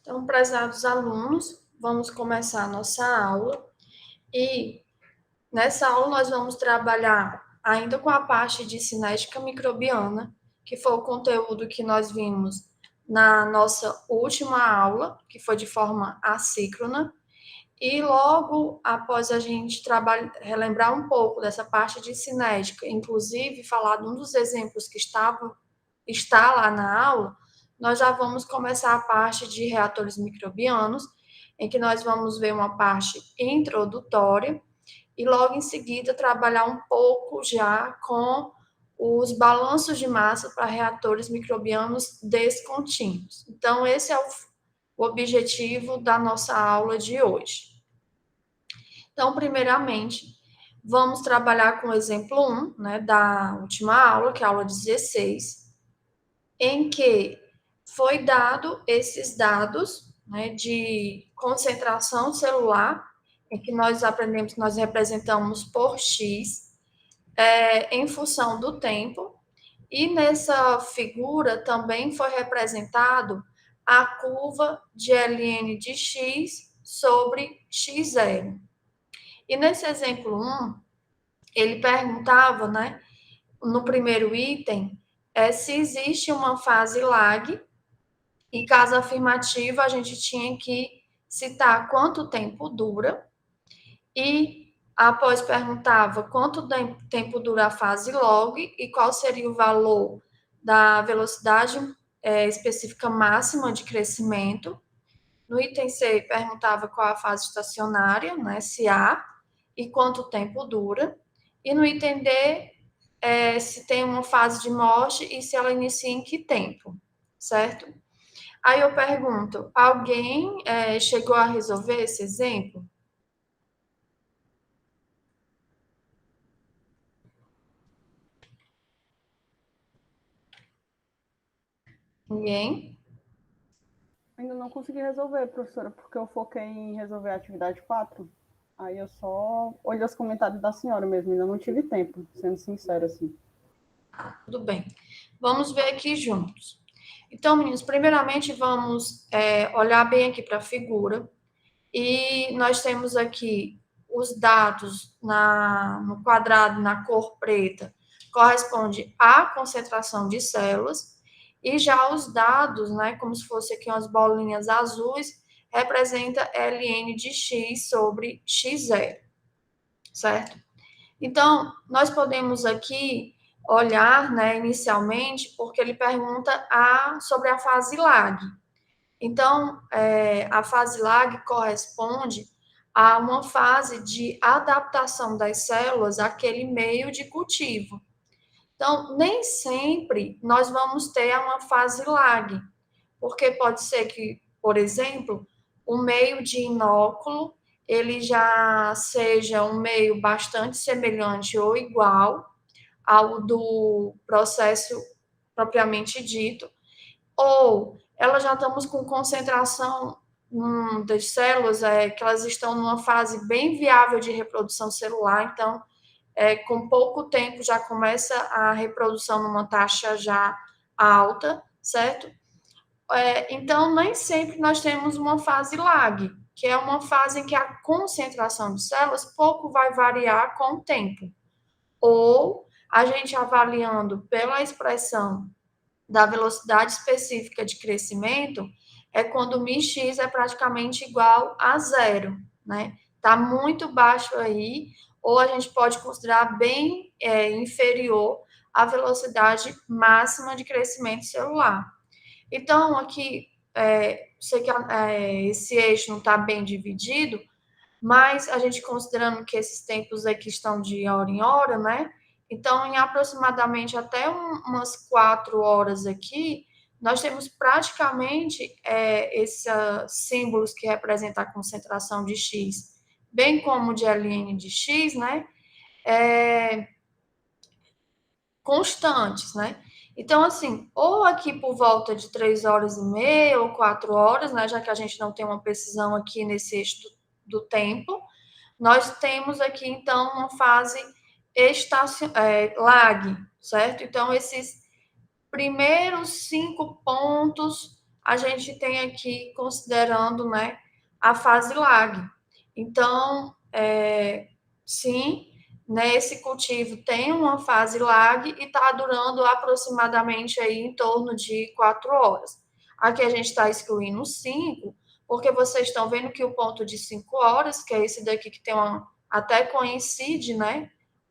Então, prezados alunos, vamos começar a nossa aula e nessa aula nós vamos trabalhar ainda com a parte de cinética microbiana, que foi o conteúdo que nós vimos na nossa última aula, que foi de forma assíncrona, e logo após a gente relembrar um pouco dessa parte de cinética, inclusive falar de um dos exemplos que está lá na aula, nós já vamos começar a parte de reatores microbianos, em que nós vamos ver uma parte introdutória e logo em seguida trabalhar um pouco já com os balanços de massa para reatores microbianos descontínuos. Então, esse é o objetivo da nossa aula de hoje. Então, primeiramente, vamos trabalhar com o exemplo 1, né, da última aula, que é a aula 16, em que foi dado esses dados, né, de concentração celular, em que nós aprendemos que nós representamos por X, em função do tempo, e nessa figura também foi representado a curva de ln de x sobre x0. E nesse exemplo 1, ele perguntava, né, no primeiro item, se existe uma fase lag, e caso afirmativo, a gente tinha que citar quanto tempo dura, e após perguntava quanto tempo dura a fase log e qual seria o valor da velocidade específica máxima de crescimento. No item C, perguntava qual a fase estacionária, né, SA, e quanto tempo dura. E no item D, se tem uma fase de morte e se ela inicia em que tempo, certo? Aí eu pergunto, alguém chegou a resolver esse exemplo? Ninguém? Ainda não consegui resolver, professora, porque eu foquei em resolver a atividade 4. Aí eu só olhei os comentários da senhora mesmo, ainda não tive tempo, sendo sincera, assim. Tudo bem. Vamos ver aqui juntos. Então, meninos, primeiramente vamos olhar bem aqui para a figura. E nós temos aqui os dados no quadrado, na cor preta, corresponde à concentração de células. E já os dados, né, como se fosse aqui umas bolinhas azuis, representa ln de x sobre x0, certo? Então, nós podemos aqui olhar, né, inicialmente, porque ele pergunta sobre a fase lag. Então, a fase lag corresponde a uma fase de adaptação das células àquele meio de cultivo. Então, nem sempre nós vamos ter uma fase lag, porque pode ser que, por exemplo, o meio de inóculo ele já seja um meio bastante semelhante ou igual ao do processo propriamente dito, ou elas já estamos com concentração das células, que elas estão numa fase bem viável de reprodução celular, então, com pouco tempo já começa a reprodução numa taxa já alta, certo? Então, nem sempre nós temos uma fase lag, que é uma fase em que a concentração de células pouco vai variar com o tempo. Ou a gente avaliando pela expressão da velocidade específica de crescimento, é quando o μx é praticamente igual a zero, né? Está muito baixo aí, ou a gente pode considerar bem inferior à velocidade máxima de crescimento celular. Então, aqui, sei que esse eixo não está bem dividido, mas a gente considerando que esses tempos aqui estão de hora em hora, né? Então, em aproximadamente até umas 4 horas aqui, nós temos praticamente esses símbolos que representam a concentração de X, bem como de ln de X, né? Constantes, né? Então, assim, ou aqui por volta de 3 horas e meia ou 4 horas, né? Já que a gente não tem uma precisão aqui nesse eixo do tempo, nós temos aqui, então, uma fase lag, certo? Então, esses primeiros 5 pontos a gente tem aqui considerando, né, a fase lag. Então, sim, né, esse cultivo tem uma fase lag e está durando aproximadamente aí em torno de 4 horas. Aqui a gente está excluindo 5, porque vocês estão vendo que o ponto de 5 horas, que é esse daqui que tem até coincide, né,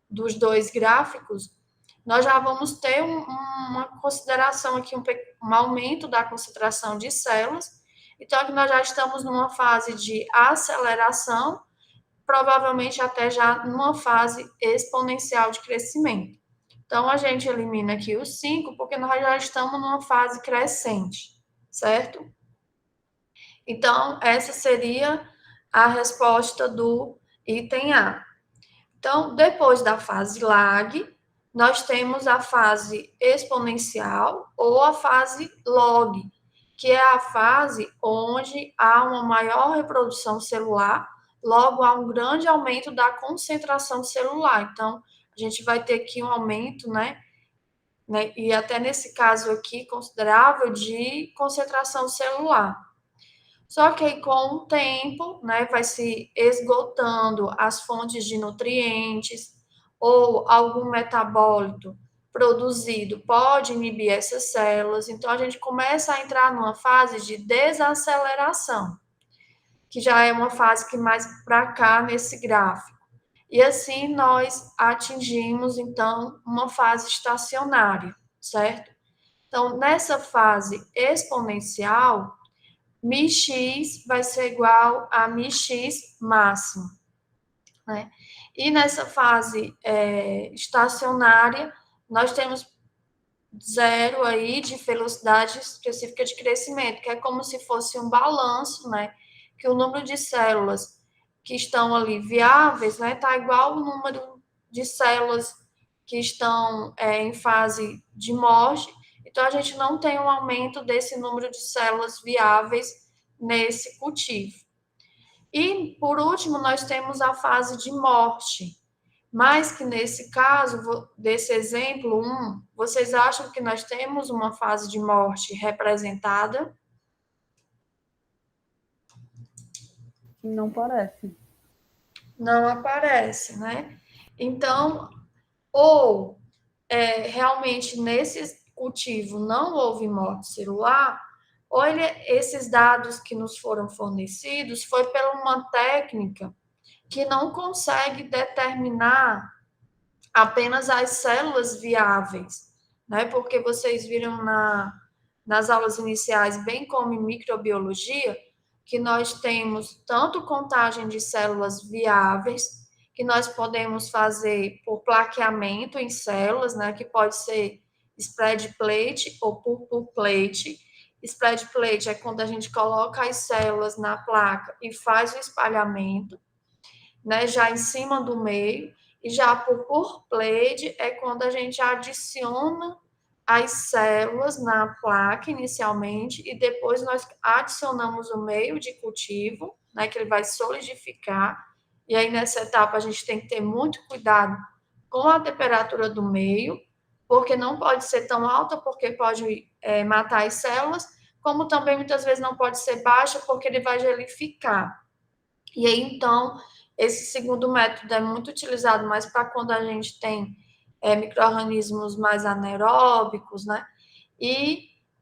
dos dois gráficos, nós já vamos ter uma consideração aqui, um aumento da concentração de células. Então, aqui nós já estamos numa fase de aceleração, provavelmente até já numa fase exponencial de crescimento. Então, a gente elimina aqui os 5, porque nós já estamos numa fase crescente, certo? Então, essa seria a resposta do item A. Então, depois da fase lag, nós temos a fase exponencial ou a fase log, que é a fase onde há uma maior reprodução celular, logo há um grande aumento da concentração celular. Então, a gente vai ter aqui um aumento, né? E até nesse caso aqui, considerável de concentração celular. Só que aí, com o tempo, né, vai se esgotando as fontes de nutrientes ou algum metabólito produzido pode inibir essas células. Então, a gente começa a entrar numa fase de desaceleração, que já é uma fase que mais para cá nesse gráfico. E assim nós atingimos, então, uma fase estacionária, certo? Então, nessa fase exponencial, μx vai ser igual a μx máximo, né? E nessa fase estacionária, nós temos zero aí de velocidade específica de crescimento, que é como se fosse um balanço, né? Que o número de células que estão ali viáveis, né, tá igual ao número de células que estão em fase de morte. Então, a gente não tem um aumento desse número de células viáveis nesse cultivo. E, por último, nós temos a fase de morte. Mas que nesse caso, desse exemplo 1, vocês acham que nós temos uma fase de morte representada? Não parece. Não aparece, né? Então, ou realmente nesse cultivo não houve morte celular, ou esses dados que nos foram fornecidos foi por uma técnica que não consegue determinar apenas as células viáveis, né? Porque vocês viram nas aulas iniciais, bem como em microbiologia, que nós temos tanto contagem de células viáveis, que nós podemos fazer por plaqueamento em células, né? Que pode ser spread plate ou purple plate. Spread plate é quando a gente coloca as células na placa e faz o espalhamento, né, já em cima do meio, e já por plate é quando a gente adiciona as células na placa inicialmente e depois nós adicionamos o meio de cultivo, né, que ele vai solidificar. E aí nessa etapa a gente tem que ter muito cuidado com a temperatura do meio, porque não pode ser tão alta porque pode matar as células, como também muitas vezes não pode ser baixa porque ele vai gelificar. E aí, então, esse segundo método é muito utilizado mais para quando a gente tem micro-organismos mais anaeróbicos, né?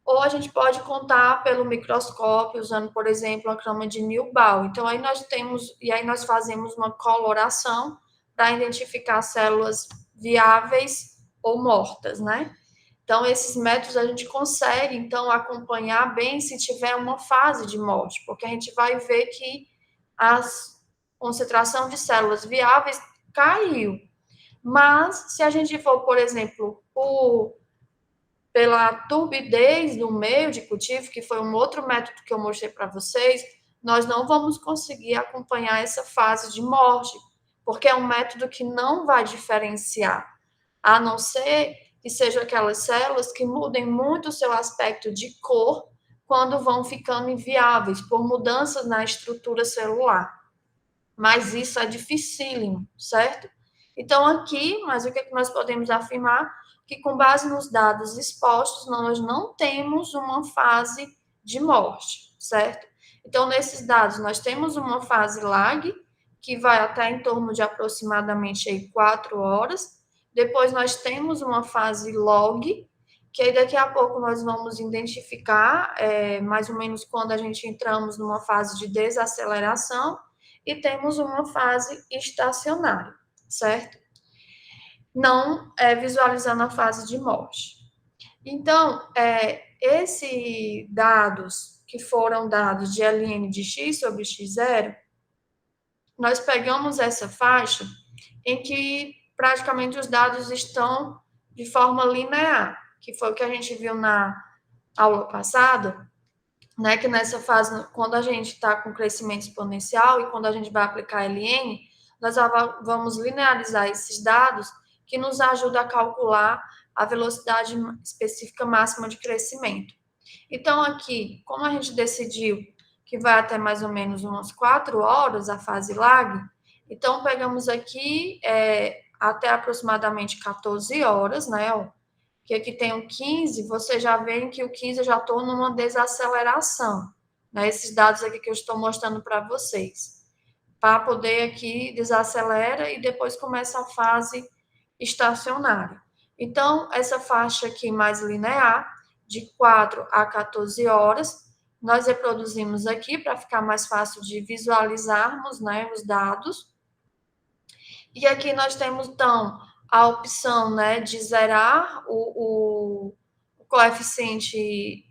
Ou a gente pode contar pelo microscópio, usando, por exemplo, a croma de Newbau. Então, aí nós fazemos uma coloração para identificar células viáveis ou mortas, né? Então, esses métodos a gente consegue, então, acompanhar bem se tiver uma fase de morte, porque a gente vai ver que a concentração de células viáveis caiu. Mas, se a gente for, por exemplo, pela turbidez do meio de cultivo, que foi um outro método que eu mostrei para vocês, nós não vamos conseguir acompanhar essa fase de morte, porque é um método que não vai diferenciar, a não ser que sejam aquelas células que mudem muito o seu aspecto de cor quando vão ficando inviáveis por mudanças na estrutura celular. Mas isso é dificílimo, certo? Então, aqui, mas o que nós podemos afirmar? Que com base nos dados expostos, nós não temos uma fase de morte, certo? Então, nesses dados, nós temos uma fase lag, que vai até em torno de aproximadamente aí 4 horas. Depois, nós temos uma fase log, que aí daqui a pouco nós vamos identificar mais ou menos quando a gente entramos numa fase de desaceleração, e temos uma fase estacionária, certo? Não visualizando a fase de morte. Então, esses dados que foram dados de ln de x sobre x0, nós pegamos essa faixa em que praticamente os dados estão de forma linear, que foi o que a gente viu na aula passada, né, que nessa fase, quando a gente está com crescimento exponencial e quando a gente vai aplicar ln, nós vamos linearizar esses dados, que nos ajuda a calcular a velocidade específica máxima de crescimento. Então, aqui, como a gente decidiu que vai até mais ou menos umas 4 horas a fase lag, então pegamos aqui até aproximadamente 14 horas, né? Que aqui tem o 15, você já vê que o 15 eu já estou numa desaceleração, né? Esses dados aqui que eu estou mostrando para vocês. Para poder aqui desacelera e depois começa a fase estacionária. Então, essa faixa aqui mais linear, de 4 a 14 horas, nós reproduzimos aqui para ficar mais fácil de visualizarmos, né, os dados. E aqui nós temos, então, a opção, né, de zerar o coeficiente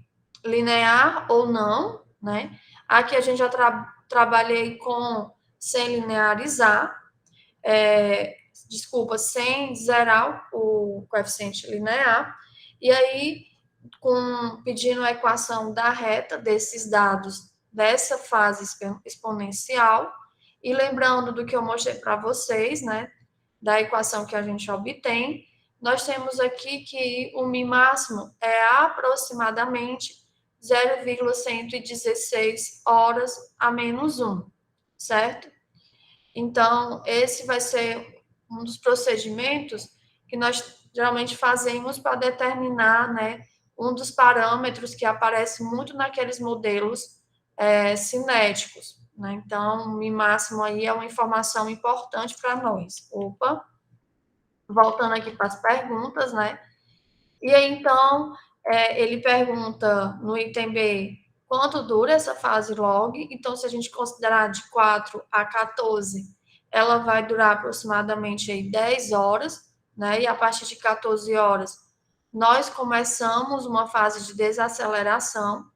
linear ou não, né? Aqui a gente já trabalhei com sem linearizar, sem zerar o coeficiente linear, e aí pedindo a equação da reta desses dados dessa fase exponencial, e lembrando do que eu mostrei para vocês, né, da equação que a gente obtém, nós temos aqui que o min máximo é aproximadamente 0,116 horas a menos 1, certo? Então, esse vai ser um dos procedimentos que nós geralmente fazemos para determinar, né, um dos parâmetros que aparece muito naqueles modelos cinéticos, né? Então, o min máximo aí é uma informação importante para nós. Opa, voltando aqui para as perguntas, né? E aí, então, ele pergunta no item B, quanto dura essa fase log? Então, se a gente considerar de 4 a 14, ela vai durar aproximadamente aí 10 horas, né? E a partir de 14 horas, nós começamos uma fase de desaceleração.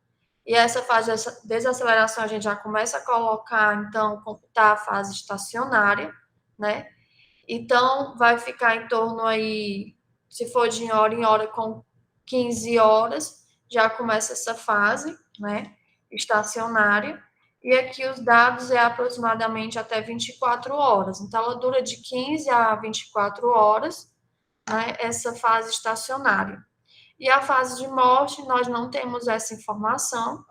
E essa fase de desaceleração a gente já começa a colocar, então, computar a fase estacionária, né? Então, vai ficar em torno aí, se for de hora em hora, com 15 horas, já começa essa fase, né, estacionária. E aqui os dados é aproximadamente até 24 horas. Então, ela dura de 15 a 24 horas, né, essa fase estacionária. E a fase de morte, nós não temos essa informação.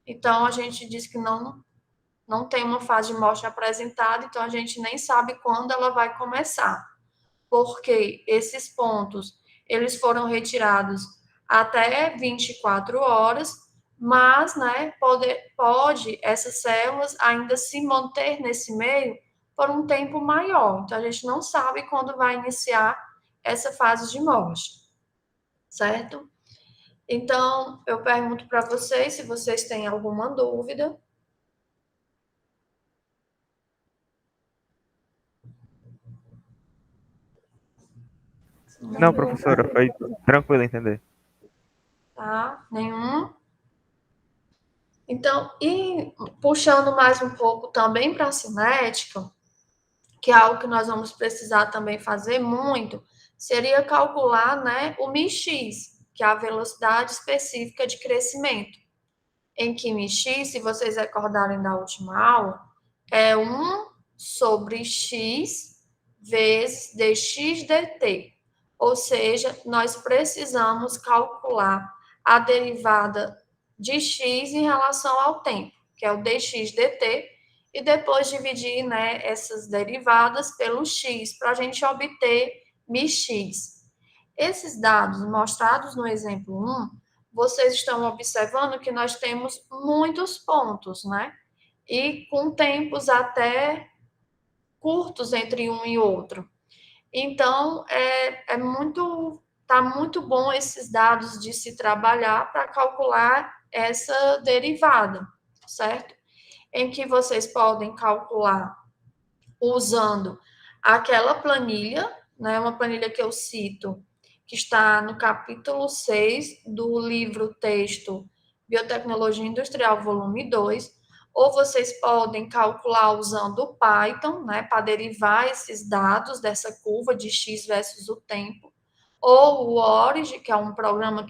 Então, a gente diz que não tem uma fase de morte apresentada, então a gente nem sabe quando ela vai começar, porque esses pontos, eles foram retirados até 24 horas, mas, né, pode essas células ainda se manter nesse meio por um tempo maior, então a gente não sabe quando vai iniciar essa fase de morte, certo? Então, eu pergunto para vocês se vocês têm alguma dúvida. Não, professora, foi tranquilo entender. Tá? Nenhum. Então, e puxando mais um pouco também para a cinética, que é algo que nós vamos precisar também fazer muito, seria calcular, né, o μx, que é a velocidade específica de crescimento. Em que μx, se vocês recordarem da última aula, é 1 sobre x vezes dx dt. Ou seja, nós precisamos calcular a derivada de x em relação ao tempo, que é o dx dt, e depois dividir, né, essas derivadas pelo x, para a gente obter μx. Esses dados mostrados no exemplo 1 vocês estão observando que nós temos muitos pontos, né? E com tempos até curtos entre um e outro. Então, tá muito bom esses dados de se trabalhar para calcular essa derivada, certo? Em que vocês podem calcular usando aquela planilha, né, uma planilha que eu cito, que está no capítulo 6 do livro texto Biotecnologia Industrial, volume 2, ou vocês podem calcular usando o Python, né, para derivar esses dados dessa curva de x versus o tempo, ou o Origin, que é um programa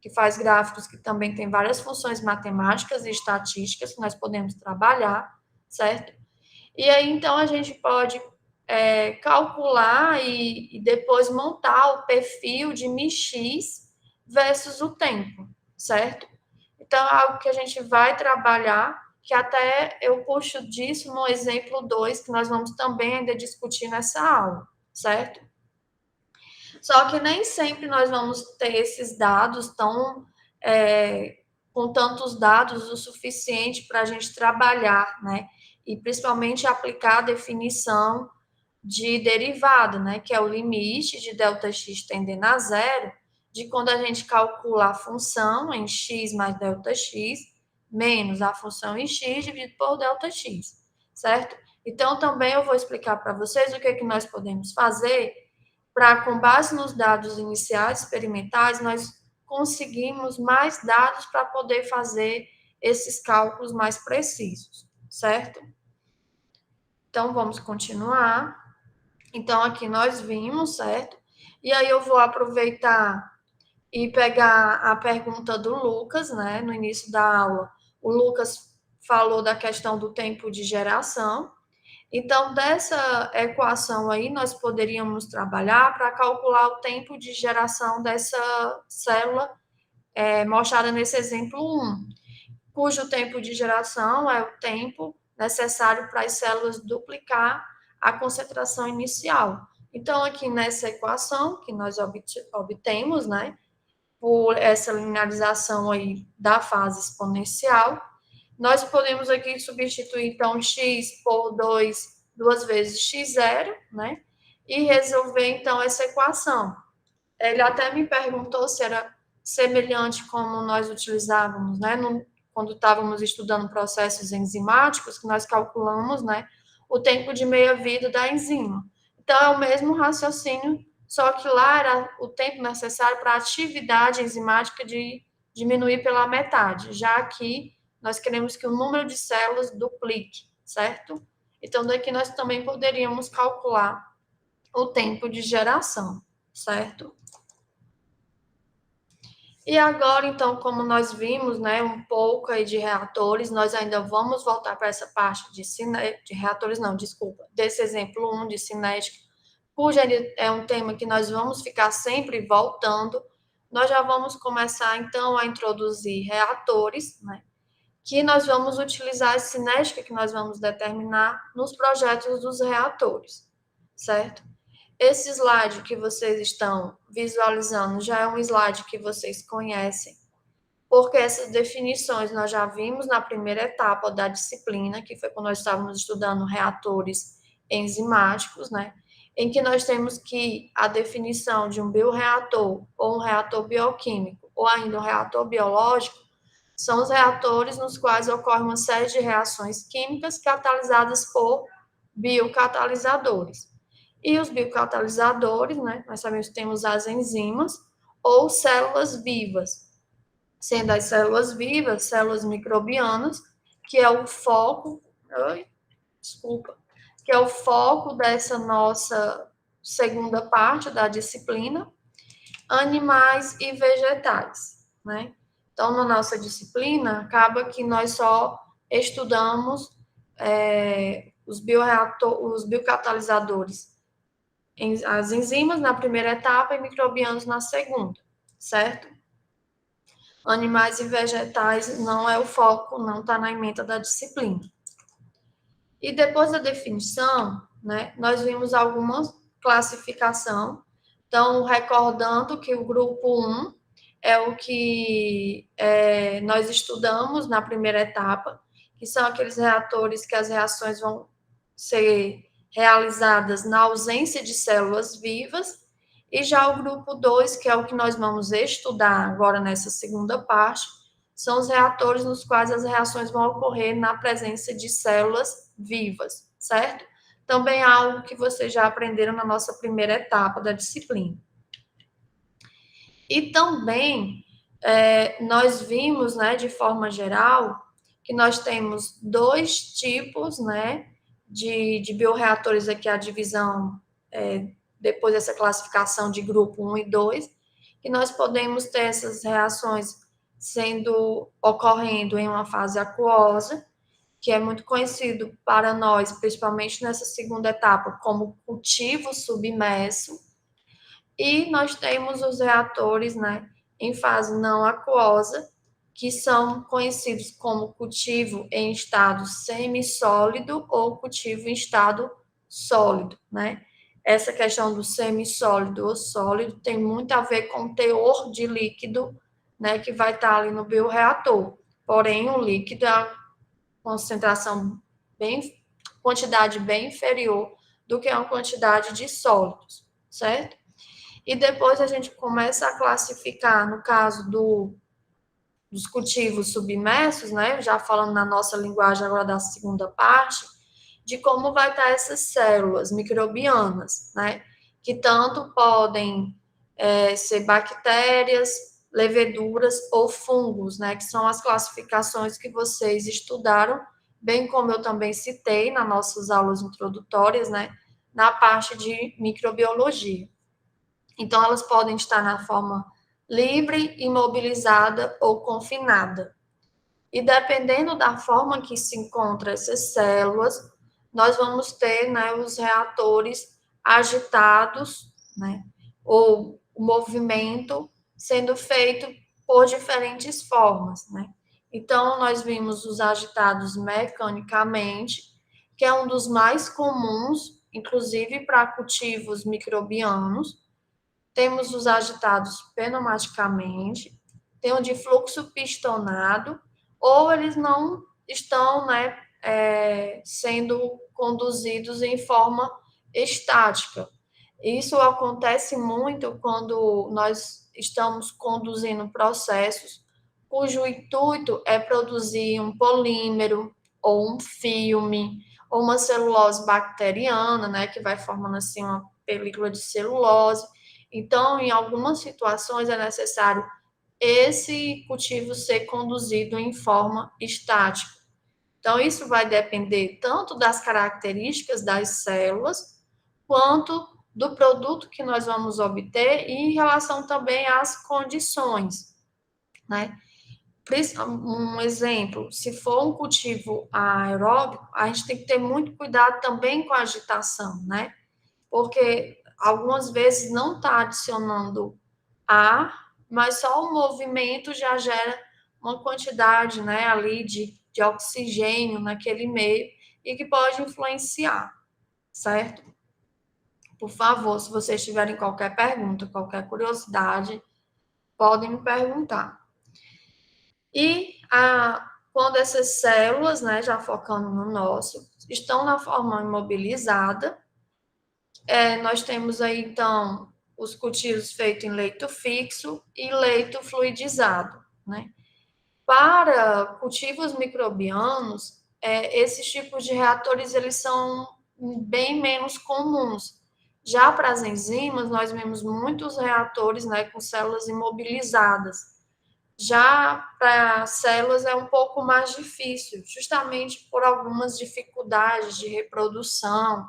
que faz gráficos que também tem várias funções matemáticas e estatísticas que nós podemos trabalhar, certo? E aí, então, a gente pode calcular e depois montar o perfil de μx versus o tempo, certo? Então, é algo que a gente vai trabalhar, que até eu puxo disso no exemplo 2, que nós vamos também ainda discutir nessa aula, certo? Só que nem sempre nós vamos ter esses dados com tantos dados o suficiente para a gente trabalhar, né? E principalmente aplicar a definição de derivada, né? Que é o limite de ΔX tendendo a zero, de quando a gente calcula a função em x mais ΔX, menos a função em x dividido por ΔX, certo? Então, também eu vou explicar para vocês o que nós podemos fazer para, com base nos dados iniciais experimentais, nós conseguimos mais dados para poder fazer esses cálculos mais precisos, certo? Então, vamos continuar. Então, aqui nós vimos, certo? E aí eu vou aproveitar e pegar a pergunta do Lucas, né? No início da aula, o Lucas falou da questão do tempo de geração. Então, dessa equação aí, nós poderíamos trabalhar para calcular o tempo de geração dessa célula mostrada nesse exemplo 1, cujo tempo de geração é o tempo necessário para as células duplicar a concentração inicial. Então, aqui nessa equação que nós obtemos, né, por essa linearização aí da fase exponencial, nós podemos aqui substituir, então, x por 2 vezes x0, né? E resolver, então, essa equação. Ele até me perguntou se era semelhante como nós utilizávamos, né? Quando estávamos estudando processos enzimáticos, que nós calculamos, né? O tempo de meia-vida da enzima. Então, é o mesmo raciocínio, só que lá era o tempo necessário para a atividade enzimática de diminuir pela metade. Já aqui, nós queremos que o número de células duplique, certo? Então, daqui nós também poderíamos calcular o tempo de geração, certo? E agora, então, como nós vimos, né, um pouco aí de reatores, nós ainda vamos voltar para essa parte de reatores, não, desculpa, desse exemplo 1 de cinética, cujo é um tema que nós vamos ficar sempre voltando. Nós já vamos começar, então, a introduzir reatores, né, que nós vamos utilizar a cinética que nós vamos determinar nos projetos dos reatores, certo? Esse slide que vocês estão visualizando já é um slide que vocês conhecem, porque essas definições nós já vimos na primeira etapa da disciplina, que foi quando nós estávamos estudando reatores enzimáticos, né? Em que nós temos que a definição de um bioreator, ou um reator bioquímico, ou ainda um reator biológico, são os reatores nos quais ocorre uma série de reações químicas catalisadas por biocatalisadores. E os biocatalisadores, né, nós sabemos que temos as enzimas ou células vivas, sendo as células vivas, células microbianas, que é o foco, que é o foco dessa nossa segunda parte da disciplina, animais e vegetais, né? Então, na nossa disciplina, acaba que nós só estudamos os biocatalisadores, as enzimas na primeira etapa e microbianos na segunda, certo? Animais e vegetais não é o foco, não está na ementa da disciplina. E depois da definição, né, nós vimos alguma classificação. Então, recordando que o grupo 1 é o que nós estudamos na primeira etapa, que são aqueles reatores que as reações vão ser realizadas na ausência de células vivas, e já o grupo 2, que é o que nós vamos estudar agora nessa segunda parte, são os reatores nos quais as reações vão ocorrer na presença de células vivas, certo? Também é algo que vocês já aprenderam na nossa primeira etapa da disciplina. E também nós vimos, né, de forma geral, que nós temos dois tipos, né, de bioreatores aqui, a divisão, depois dessa classificação de grupo 1 e 2, que nós podemos ter essas reações ocorrendo em uma fase aquosa, que é muito conhecido para nós, principalmente nessa segunda etapa, como cultivo submerso, e nós temos os reatores, né, em fase não aquosa, que são conhecidos como cultivo em estado semissólido ou cultivo em estado sólido, né? Essa questão do semissólido ou sólido tem muito a ver com o teor de líquido, né, que vai estar ali no bioreator. Porém, o líquido é a quantidade bem inferior do que a quantidade de sólidos, certo? E depois a gente começa a classificar, no caso dos cultivos submersos, né? Já falando na nossa linguagem agora da segunda parte, de como vai estar essas células microbianas, né? Que tanto podem ser bactérias, leveduras ou fungos, né? Que são as classificações que vocês estudaram, bem como eu também citei nas nossas aulas introdutórias, né? Na parte de microbiologia. Então, elas podem estar na forma livre, imobilizada ou confinada. E dependendo da forma que se encontram essas células, nós vamos ter, né, os reatores agitados, né, ou o movimento sendo feito por diferentes formas, né. Então, nós vimos os agitados mecanicamente, que é um dos mais comuns, inclusive para cultivos microbianos. Temos os agitados pneumaticamente, tem o de fluxo pistonado, ou eles não estão, né, sendo conduzidos em forma estática. Isso acontece muito quando nós estamos conduzindo processos cujo intuito é produzir um polímero, ou um filme, ou uma celulose bacteriana, né, que vai formando assim uma película de celulose. Então, em algumas situações é necessário esse cultivo ser conduzido em forma estática. Então, isso vai depender tanto das características das células, quanto do produto que nós vamos obter e em relação também às condições, né? Um exemplo, se for um cultivo aeróbico, a gente tem que ter muito cuidado também com a agitação, né? Porque algumas vezes não está adicionando ar, mas só o movimento já gera uma quantidade, né, ali de oxigênio naquele meio e que pode influenciar, certo? Por favor, se vocês tiverem qualquer pergunta, qualquer curiosidade, podem me perguntar. E quando essas células, né, já focando no nosso, estão na forma imobilizada, nós temos aí, então, os cultivos feitos em leito fixo e leito fluidizado, né? Para cultivos microbianos, esses tipos de reatores, eles são bem menos comuns. Já para as enzimas, nós vemos muitos reatores, né, com células imobilizadas. Já para células é um pouco mais difícil, justamente por algumas dificuldades de reprodução.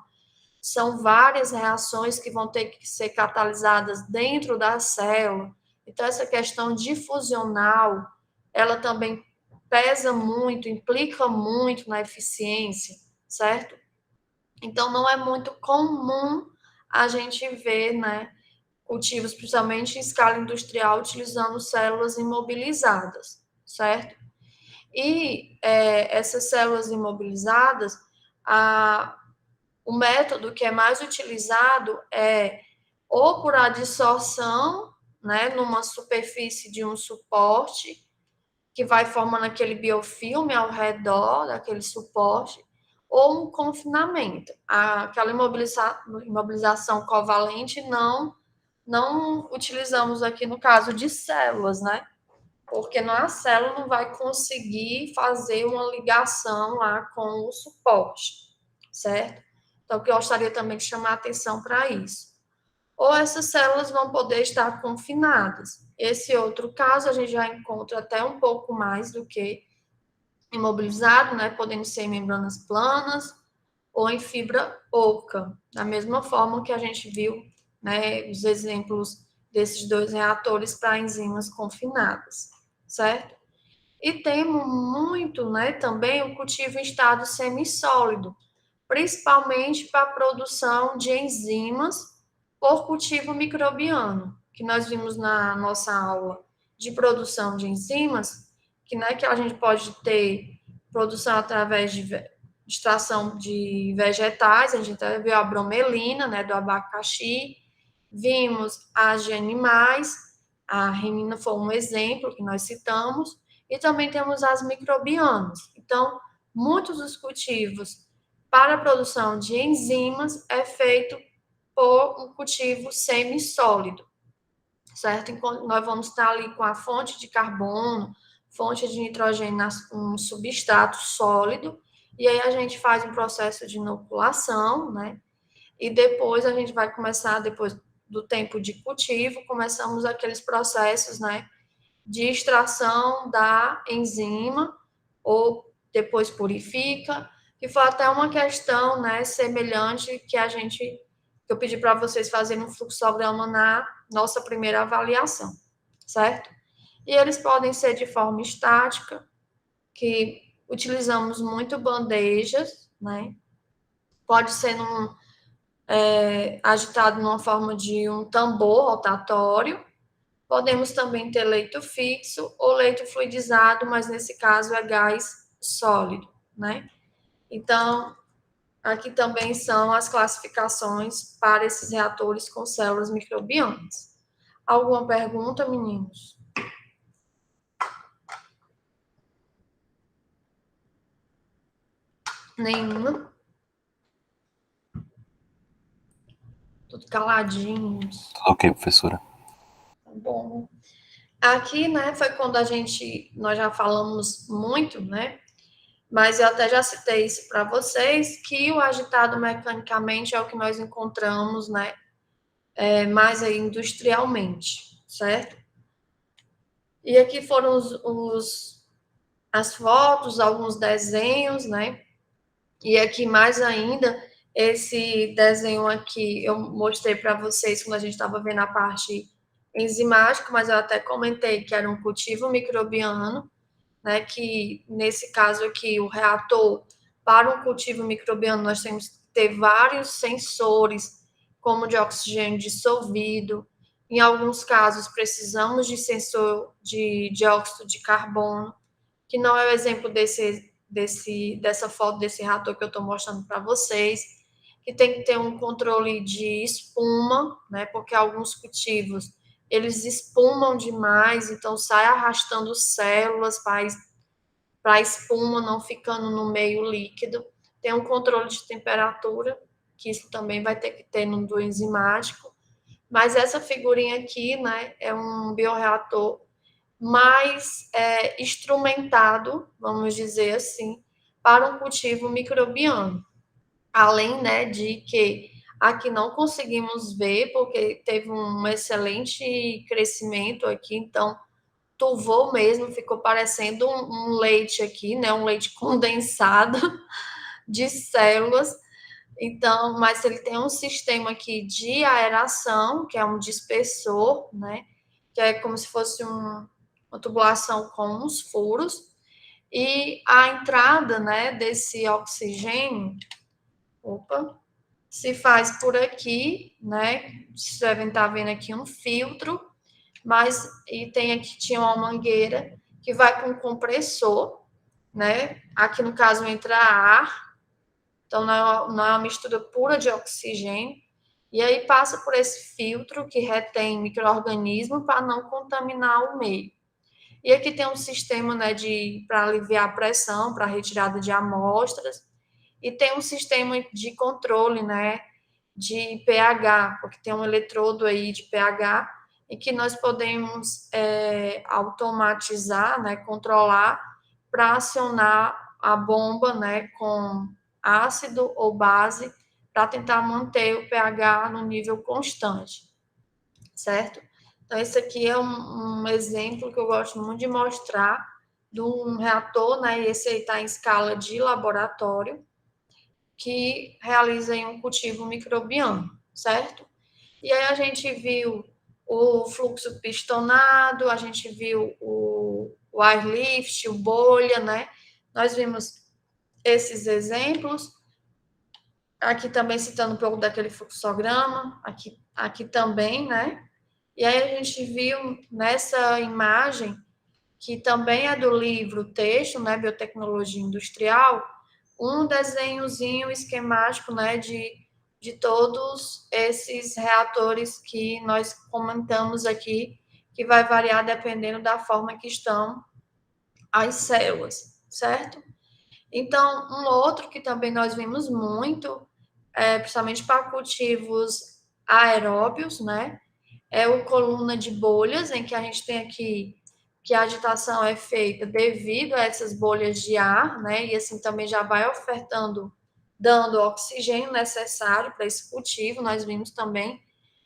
São várias reações que vão ter que ser catalisadas dentro da célula. Então, essa questão difusional, ela também pesa muito, implica muito na eficiência, certo? Então, não é muito comum a gente ver, né, cultivos, principalmente em escala industrial, utilizando células imobilizadas, certo? E essas células imobilizadas, o método que é mais utilizado é ou por adsorção né, numa superfície de um suporte, que vai formando aquele biofilme ao redor daquele suporte, ou um confinamento. Aquela imobilização covalente não utilizamos aqui no caso de células, né? Porque a célula não vai conseguir fazer uma ligação lá com o suporte, certo? Então, eu gostaria também de chamar a atenção para isso. Ou essas células vão poder estar confinadas. Esse outro caso, a gente já encontra até um pouco mais do que imobilizado, né? Podendo ser em membranas planas ou em fibra oca, da mesma forma que a gente viu, né, os exemplos desses dois reatores para enzimas confinadas, certo? E temos muito, né, também o cultivo em estado semissólido, principalmente para a produção de enzimas por cultivo microbiano, que nós vimos na nossa aula de produção de enzimas, que, né, que a gente pode ter produção através de extração de vegetais, a gente viu a bromelina, né, do abacaxi, vimos as de animais, a renina foi um exemplo que nós citamos, e também temos as microbianas. Então, muitos dos cultivos para a produção de enzimas é feito por um cultivo semissólido, certo? Enquanto nós vamos estar ali com a fonte de carbono, fonte de nitrogênio, um substrato sólido, e aí a gente faz um processo de inoculação, né? E depois a gente vai começar, depois do tempo de cultivo, começamos aqueles processos, né, de extração da enzima, ou depois purifica, que foi até uma questão, né, semelhante que eu pedi para vocês fazerem um fluxograma na nossa primeira avaliação, certo? E eles podem ser de forma estática, que utilizamos muito bandejas, né? Pode ser agitado numa forma de um tambor rotatório. Podemos também ter leito fixo ou leito fluidizado, mas nesse caso é gás sólido, né? Então, aqui também são as classificações para esses reatores com células microbianas. Alguma pergunta, meninos? Nenhuma? Tudo caladinhos. Ok, professora. Tá bom. Aqui, né, foi quando nós já falamos muito, né, mas eu até já citei isso para vocês, que o agitado mecanicamente é o que nós encontramos, né, mais aí industrialmente, certo? E aqui foram as fotos, alguns desenhos, né, e aqui mais ainda, esse desenho aqui eu mostrei para vocês quando a gente estava vendo a parte enzimática, mas eu até comentei que era um cultivo microbiano, né, que nesse caso aqui, o reator, para um cultivo microbiano, nós temos que ter vários sensores, como de oxigênio dissolvido. Em alguns casos, precisamos de sensor de dióxido de carbono, que não é o exemplo dessa foto desse reator que eu estou mostrando para vocês, que tem que ter um controle de espuma, né, porque alguns cultivos eles espumam demais, então sai arrastando células para a espuma não ficando no meio líquido. Tem um controle de temperatura, que isso também vai ter que ter no do enzimático. Mas essa figurinha aqui, né, é um bioreator mais instrumentado, vamos dizer assim, para um cultivo microbiano. Além, né, de que aqui não conseguimos ver, porque teve um excelente crescimento aqui, então tuvou mesmo, ficou parecendo um leite aqui, né, um leite condensado de células. Então, mas ele tem um sistema aqui de aeração, que é um dispersor, né, que é como se fosse uma tubulação com uns furos, e a entrada, né, desse oxigênio, se faz por aqui, né? Vocês devem estar vendo aqui um filtro, mas e tem aqui tinha uma mangueira que vai com um compressor, né? Aqui no caso entra ar, então não é uma mistura pura de oxigênio. E aí passa por esse filtro que retém micro-organismo para não contaminar o meio. E aqui tem um sistema, né, para aliviar a pressão, para retirada de amostras, e tem um sistema de controle, né, de pH, porque tem um eletrodo aí de pH, e que nós podemos automatizar, né, controlar, para acionar a bomba, né, com ácido ou base, para tentar manter o pH no nível constante, certo? Então, esse aqui é um exemplo que eu gosto muito de mostrar de um reator, né? E esse aí está em escala de laboratório, que realiza um cultivo microbiano, certo? E aí a gente viu o fluxo pistonado, a gente viu o airlift, o bolha, né? Nós vimos esses exemplos. Aqui também citando um pouco daquele fluxograma, aqui também, né? E aí a gente viu nessa imagem, que também é do livro Texto, né, Biotecnologia Industrial, um desenhozinho esquemático, né, de todos esses reatores que nós comentamos aqui, que vai variar dependendo da forma que estão as células, certo? Então, um outro que também nós vimos muito, principalmente para cultivos aeróbios, né, é o coluna de bolhas, em que a gente tem aqui que a agitação é feita devido a essas bolhas de ar, né? E assim também já vai ofertando, dando o oxigênio necessário para esse cultivo. Nós vimos também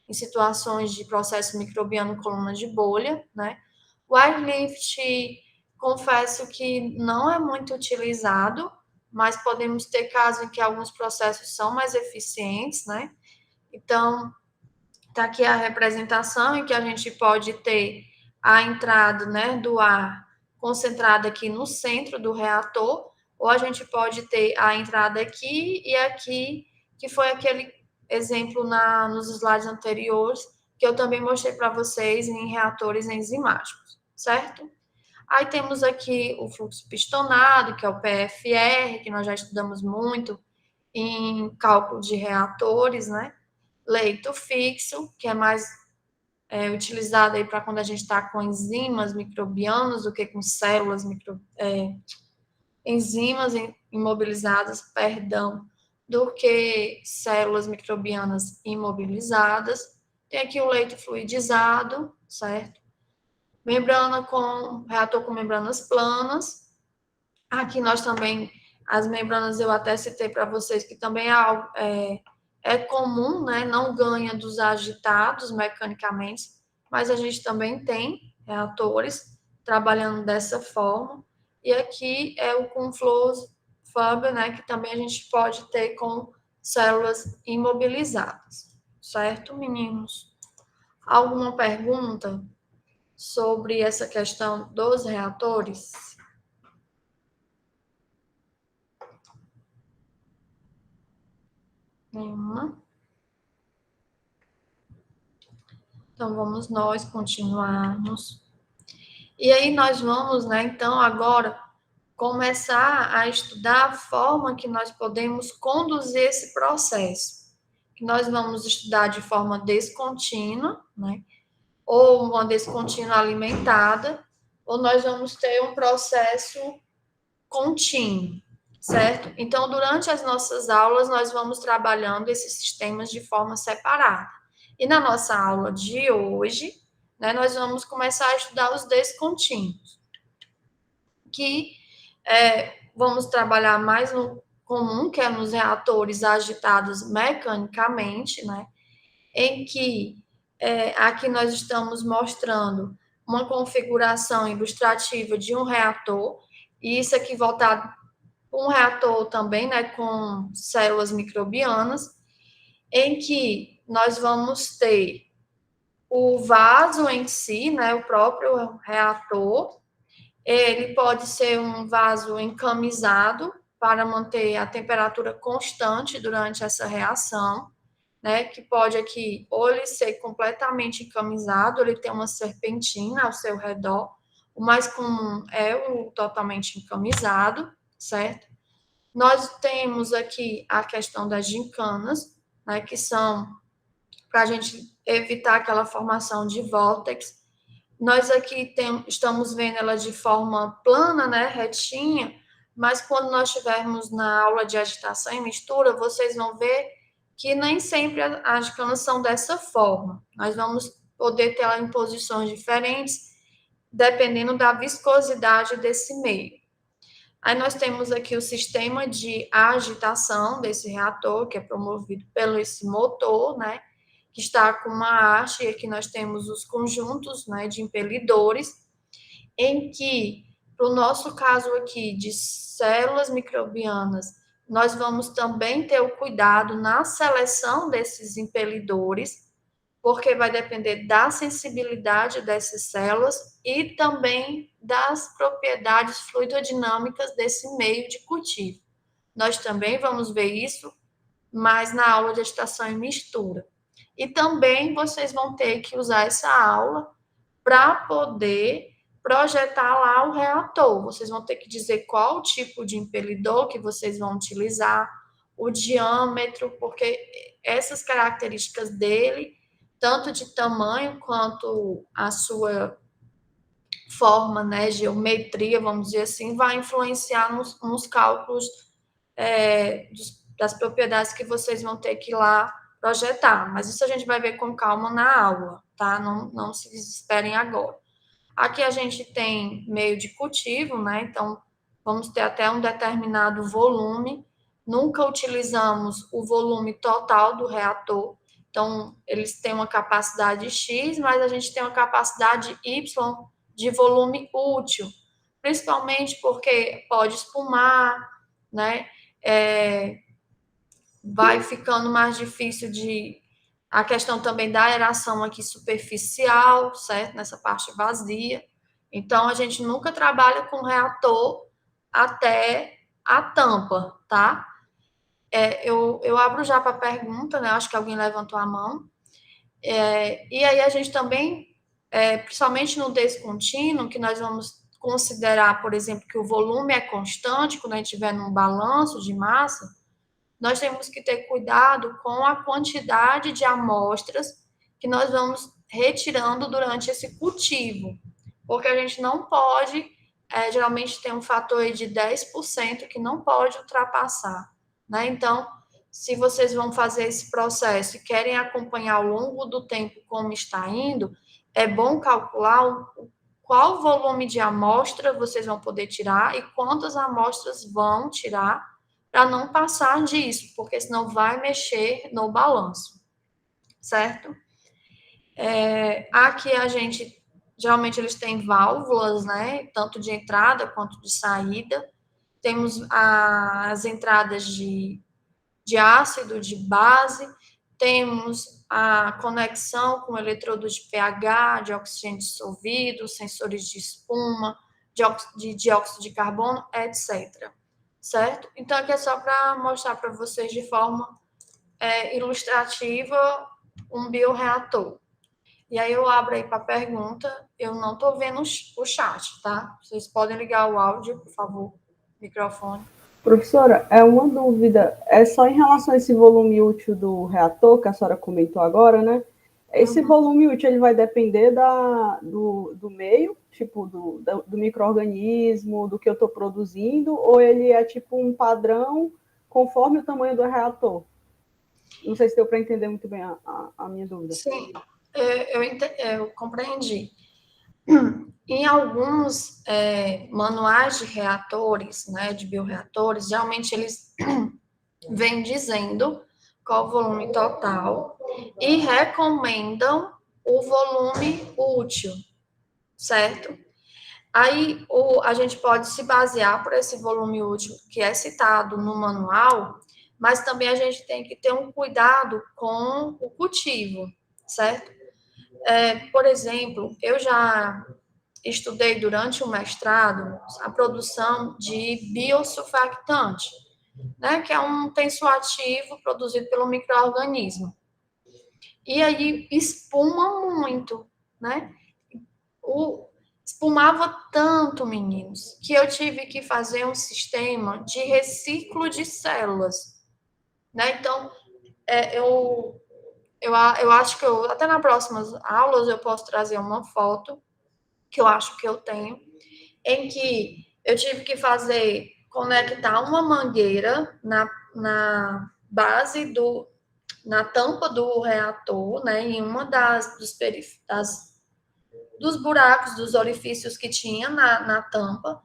em situações de processo microbiano coluna de bolha, né? O airlift, confesso que não é muito utilizado, mas podemos ter casos em que alguns processos são mais eficientes, né? Então, está aqui a representação em que a gente pode ter a entrada, né, do ar concentrada aqui no centro do reator, ou a gente pode ter a entrada aqui e aqui, que foi aquele exemplo nos slides anteriores, que eu também mostrei para vocês em reatores enzimáticos, certo? Aí temos aqui o fluxo pistonado, que é o PFR, que nós já estudamos muito em cálculo de reatores, né? Leito fixo, que é mais utilizado aí para quando a gente está com enzimas microbianas do que com células enzimas imobilizadas, perdão, do que células microbianas imobilizadas. Tem aqui o leito fluidizado, certo? Membrana com reator com membranas planas. Aqui nós também, as membranas eu até citei para vocês que também é comum, né? Não ganha dos agitados mecanicamente, mas a gente também tem reatores trabalhando dessa forma. E aqui é o com flow Faber, né? Que também a gente pode ter com células imobilizadas. Certo, meninos? Alguma pergunta sobre essa questão dos reatores? Nenhuma. Então, vamos nós continuarmos. E aí nós vamos, né, então, agora, começar a estudar a forma que nós podemos conduzir esse processo. Que nós vamos estudar de forma descontínua, né, ou uma descontínua alimentada, ou nós vamos ter um processo contínuo, certo? Então, durante as nossas aulas, nós vamos trabalhando esses sistemas de forma separada. E na nossa aula de hoje, né, nós vamos começar a estudar os descontínuos, que vamos trabalhar mais no comum, que é nos reatores agitados mecanicamente, né, em que aqui nós estamos mostrando uma configuração ilustrativa de um reator, e isso aqui voltado para um reator também, né, com células microbianas, em que nós vamos ter o vaso em si, né, o próprio reator. Ele pode ser um vaso encamisado para manter a temperatura constante durante essa reação, né, que pode aqui ou ele ser completamente encamisado, ele tem uma serpentina ao seu redor. O mais comum é o totalmente encamisado, certo? Nós temos aqui a questão das gincanas, né, que são para a gente evitar aquela formação de vórtex. Nós aqui estamos vendo ela de forma plana, né, retinha, mas quando nós estivermos na aula de agitação e mistura, vocês vão ver que nem sempre as canas são dessa forma. Nós vamos poder ter ela em posições diferentes, dependendo da viscosidade desse meio. Aí nós temos aqui o sistema de agitação desse reator, que é promovido pelo esse motor, né, que está com uma haste, e aqui nós temos os conjuntos, né, de impelidores, em que, para o nosso caso aqui de células microbianas, nós vamos também ter o cuidado na seleção desses impelidores, porque vai depender da sensibilidade dessas células e também das propriedades fluidodinâmicas desse meio de cultivo. Nós também vamos ver isso mais na aula de agitação e mistura. E também vocês vão ter que usar essa aula para poder projetar lá o reator. Vocês vão ter que dizer qual tipo de impelidor que vocês vão utilizar, o diâmetro, porque essas características dele, tanto de tamanho quanto a sua forma, né, geometria, vamos dizer assim, vai influenciar nos cálculos das propriedades que vocês vão ter que ir lá projetar. Mas isso a gente vai ver com calma na aula, tá? Não se desesperem agora. Aqui a gente tem meio de cultivo, né? Então, vamos ter até um determinado volume. Nunca utilizamos o volume total do reator. Então, eles têm uma capacidade X, mas a gente tem uma capacidade Y de volume útil. Principalmente porque pode espumar, né? Vai ficando mais difícil a questão também da aeração aqui superficial, certo? Nessa parte vazia. Então, a gente nunca trabalha com reator até a tampa, tá? Eu abro já para a pergunta, né? Acho que alguém levantou a mão. E aí a gente também, principalmente no descontínuo, que nós vamos considerar, por exemplo, que o volume é constante, quando a gente estiver num balanço de massa, nós temos que ter cuidado com a quantidade de amostras que nós vamos retirando durante esse cultivo, porque a gente não pode, geralmente tem um fator de 10% que não pode ultrapassar, né? Então, se vocês vão fazer esse processo e querem acompanhar ao longo do tempo como está indo, é bom calcular qual volume de amostra vocês vão poder tirar e quantas amostras vão tirar para não passar disso, porque senão vai mexer no balanço, certo? Aqui a gente, geralmente eles têm válvulas, né, tanto de entrada quanto de saída. Temos as entradas de ácido, de base, temos a conexão com eletrodos de pH, de oxigênio dissolvido, sensores de espuma, de dióxido de carbono, etc. Certo? Então, aqui é só para mostrar para vocês de forma ilustrativa um bioreator. E aí eu abro aí para pergunta, eu não estou vendo o chat, tá? Vocês podem ligar o áudio, por favor, microfone. Professora, é uma dúvida, é só em relação a esse volume útil do reator, que a senhora comentou agora, né? Esse volume útil, ele vai depender do meio, tipo, do micro-organismo, do que eu estou produzindo, ou ele é tipo um padrão conforme o tamanho do reator? Não sei se deu para entender muito bem a minha dúvida. Sim, eu compreendi. Em alguns manuais de reatores, né, de bioreatores, geralmente eles vêm dizendo qual o volume total e recomendam o volume útil, certo? Aí a gente pode se basear por esse volume útil que é citado no manual, mas também a gente tem que ter um cuidado com o cultivo, certo? Por exemplo, eu já estudei durante o mestrado a produção de biosurfactante, né, que é um tensoativo produzido pelo micro-organismo. E aí espuma muito, né? Espumava tanto, meninos, que eu tive que fazer um sistema de reciclo de células, né? Então, eu acho que até nas próximas aulas eu posso trazer uma foto, que eu acho que eu tenho, em que eu tive que conectar uma mangueira na base na tampa do reator, né, em uma dos buracos, dos orifícios que tinha na tampa,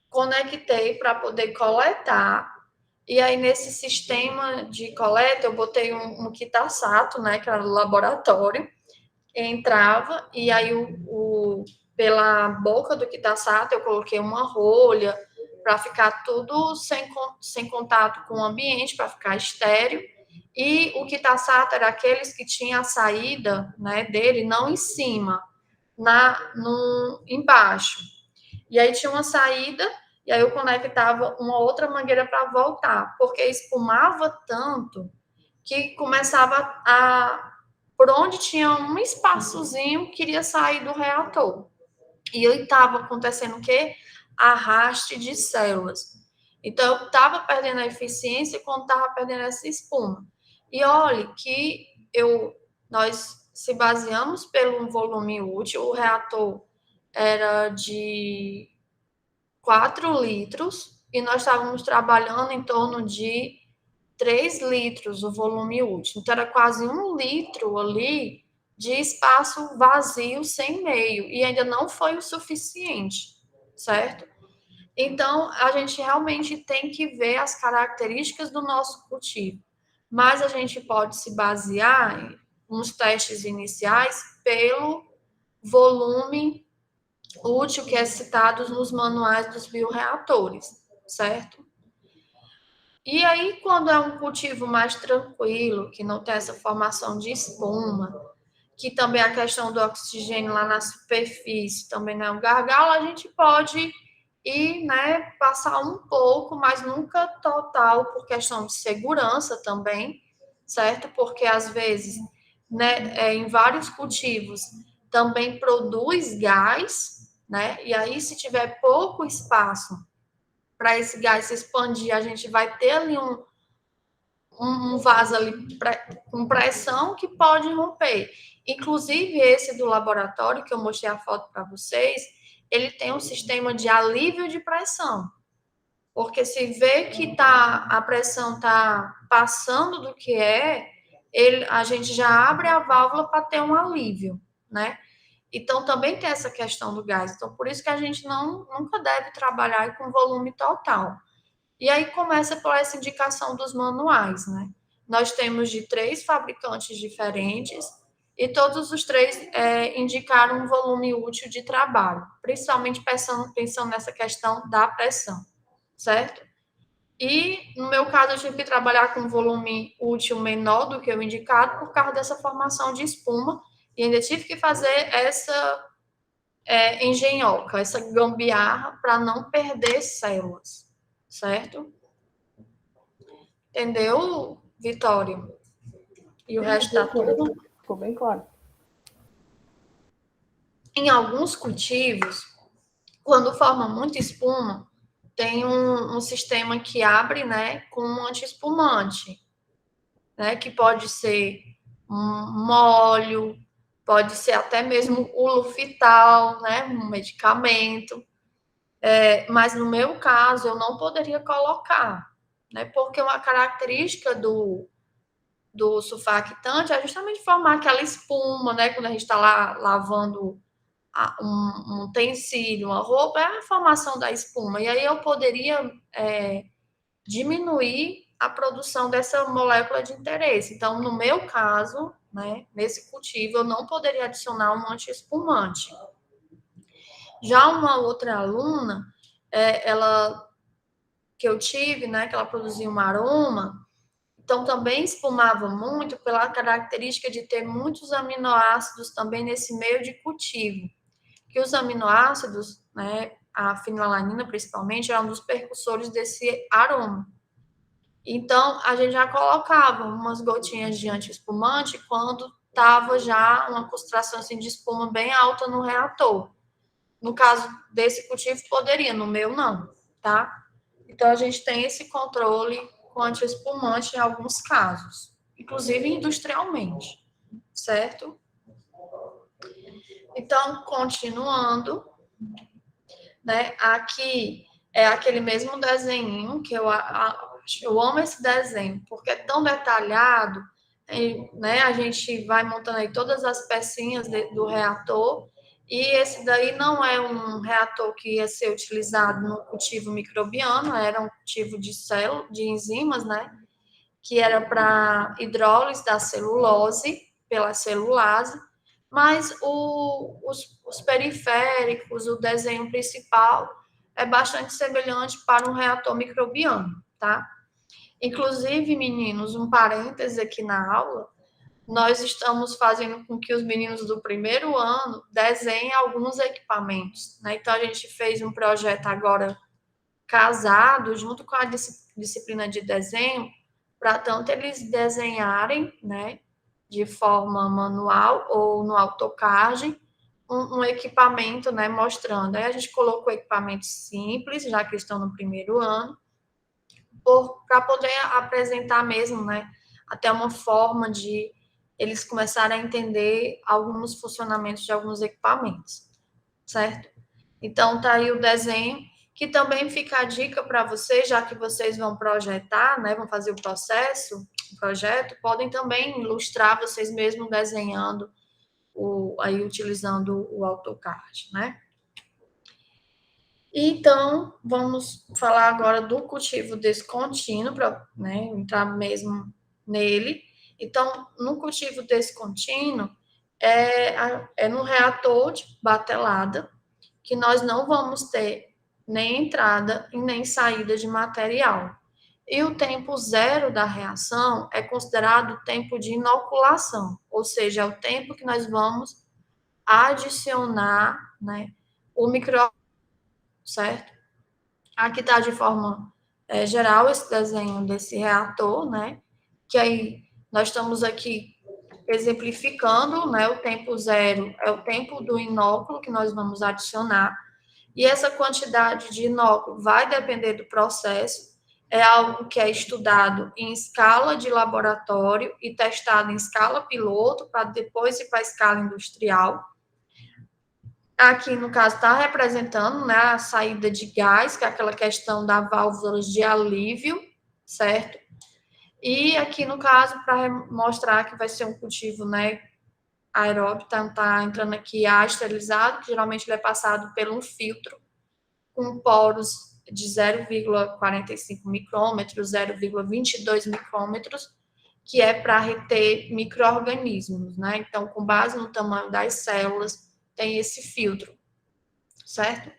conectei para poder coletar. E aí, nesse sistema de coleta, eu botei um Kitasato, né, que era do laboratório, entrava, e aí pela boca do Kitasato eu coloquei uma rolha para ficar tudo sem contato com o ambiente, para ficar estéreo. E o Kitasato era aqueles que tinha a saída, né, dele não em cima, embaixo. E aí tinha uma saída, e aí eu conectava uma outra mangueira para voltar, porque espumava tanto que começava por onde tinha um espaçozinho, queria sair do reator. E aí estava acontecendo o quê? Arraste de células. Então, eu estava perdendo a eficiência quando estava perdendo essa espuma. E olhe que nós se baseamos pelo volume útil, o reator era de 4 litros e nós estávamos trabalhando em torno de 3 litros o volume útil. Então, era quase 1 litro ali de espaço vazio sem meio, e ainda não foi o suficiente, certo? Então, a gente realmente tem que ver as características do nosso cultivo, mas a gente pode se basear nos testes iniciais pelo volume útil que é citado nos manuais dos bioreatores, certo? E aí, quando é um cultivo mais tranquilo, que não tem essa formação de espuma, que também a questão do oxigênio lá na superfície também não é um gargalo, a gente pode ir, né, passar um pouco, mas nunca total, por questão de segurança também, certo? Porque às vezes, né, em vários cultivos também produz gás, né? E aí, se tiver pouco espaço para esse gás se expandir, a gente vai ter ali um vaso ali com pressão que pode romper. Inclusive, esse do laboratório, que eu mostrei a foto para vocês, ele tem um sistema de alívio de pressão. Porque se vê que a pressão está passando do que a gente já abre a válvula para ter um alívio, né? Então, também tem essa questão do gás. Então, por isso que a gente nunca deve trabalhar com volume total. E aí começa por essa indicação dos manuais, né? Nós temos de 3 fabricantes diferentes e todos os 3 indicaram um volume útil de trabalho, principalmente pensando nessa questão da pressão, certo? E, no meu caso, eu tive que trabalhar com um volume útil menor do que o indicado por causa dessa formação de espuma e ainda tive que fazer essa engenhoca, essa gambiarra para não perder células, certo? Entendeu, Vitória? E o resto tá tudo? Ficou bem claro. Em alguns cultivos, quando forma muita espuma, tem um sistema que abre, né, com um anti-espumante, né, que pode ser um óleo, pode ser até mesmo o Lufital, né, um medicamento. Mas no meu caso, eu não poderia colocar, né, porque uma característica do surfactante é justamente formar aquela espuma, né? Quando a gente está lá lavando um utensílio, uma roupa, é a formação da espuma. E aí eu poderia diminuir a produção dessa molécula de interesse. Então, no meu caso, né, nesse cultivo, eu não poderia adicionar um anti-espumante. Já uma outra aluna, ela que eu tive, né, que ela produzia um aroma, então também espumava muito pela característica de ter muitos aminoácidos também nesse meio de cultivo. Que os aminoácidos, né, a fenilalanina principalmente, é um dos percussores desse aroma. Então, a gente já colocava umas gotinhas de anti-espumante quando estava já uma concentração assim, de espuma bem alta no reator. No caso desse cultivo, poderia, no meu não, tá? Então, a gente tem esse controle com anti-espumante em alguns casos, inclusive industrialmente. certo? Então, continuando, né? Aqui é aquele mesmo desenho que eu amo esse desenho, porque é tão detalhado, né? A gente vai montando aí todas as pecinhas do reator, e esse daí não é um reator que ia ser utilizado no cultivo microbiano, era um cultivo de de enzimas, né? Que era para hidrólise da celulose pela celulase, mas os periféricos, o desenho principal é bastante semelhante para um reator microbiano, tá? Inclusive, meninos, um parêntese aqui na aula, nós estamos fazendo com que os meninos do primeiro ano desenhem alguns equipamentos, né? Então, a gente fez um projeto agora casado, junto com a disciplina de desenho, para tanto eles desenharem, né, de forma manual ou no AutoCAD, um equipamento, né, mostrando. Aí a gente colocou equipamentos simples, já que estão no primeiro ano, para poder apresentar mesmo, né, até uma forma de eles começarem a entender alguns funcionamentos de alguns equipamentos, certo? Então, tá aí o desenho, que também fica a dica para vocês, já que vocês vão projetar, né, vão fazer o projeto, podem também ilustrar vocês mesmos desenhando, aí utilizando o AutoCAD, né? Então, vamos falar agora do cultivo descontínuo, para, né, entrar mesmo nele. Então, no cultivo descontínuo, é no reator de batelada, que nós não vamos ter nem entrada e nem saída de material. E o tempo zero da reação é considerado o tempo de inoculação, ou seja, é o tempo que nós vamos adicionar, né, o micro, certo? Aqui está de forma geral esse desenho desse reator, né, que aí nós estamos aqui exemplificando, né, o tempo zero é o tempo do inóculo que nós vamos adicionar, e essa quantidade de inóculo vai depender do processo, é algo que é estudado em escala de laboratório e testado em escala piloto, para depois ir para a escala industrial. Aqui, no caso, está representando, né, a saída de gás, que é aquela questão da válvula de alívio, certo? E aqui, no caso, para mostrar que vai ser um cultivo, né, aeróbio, tá entrando aqui ar esterilizado, que geralmente ele é passado por um filtro com poros de 0,45 micrômetros, 0,22 micrômetros, que é para reter micro-organismos, né? Então, com base no tamanho das células, tem esse filtro, certo?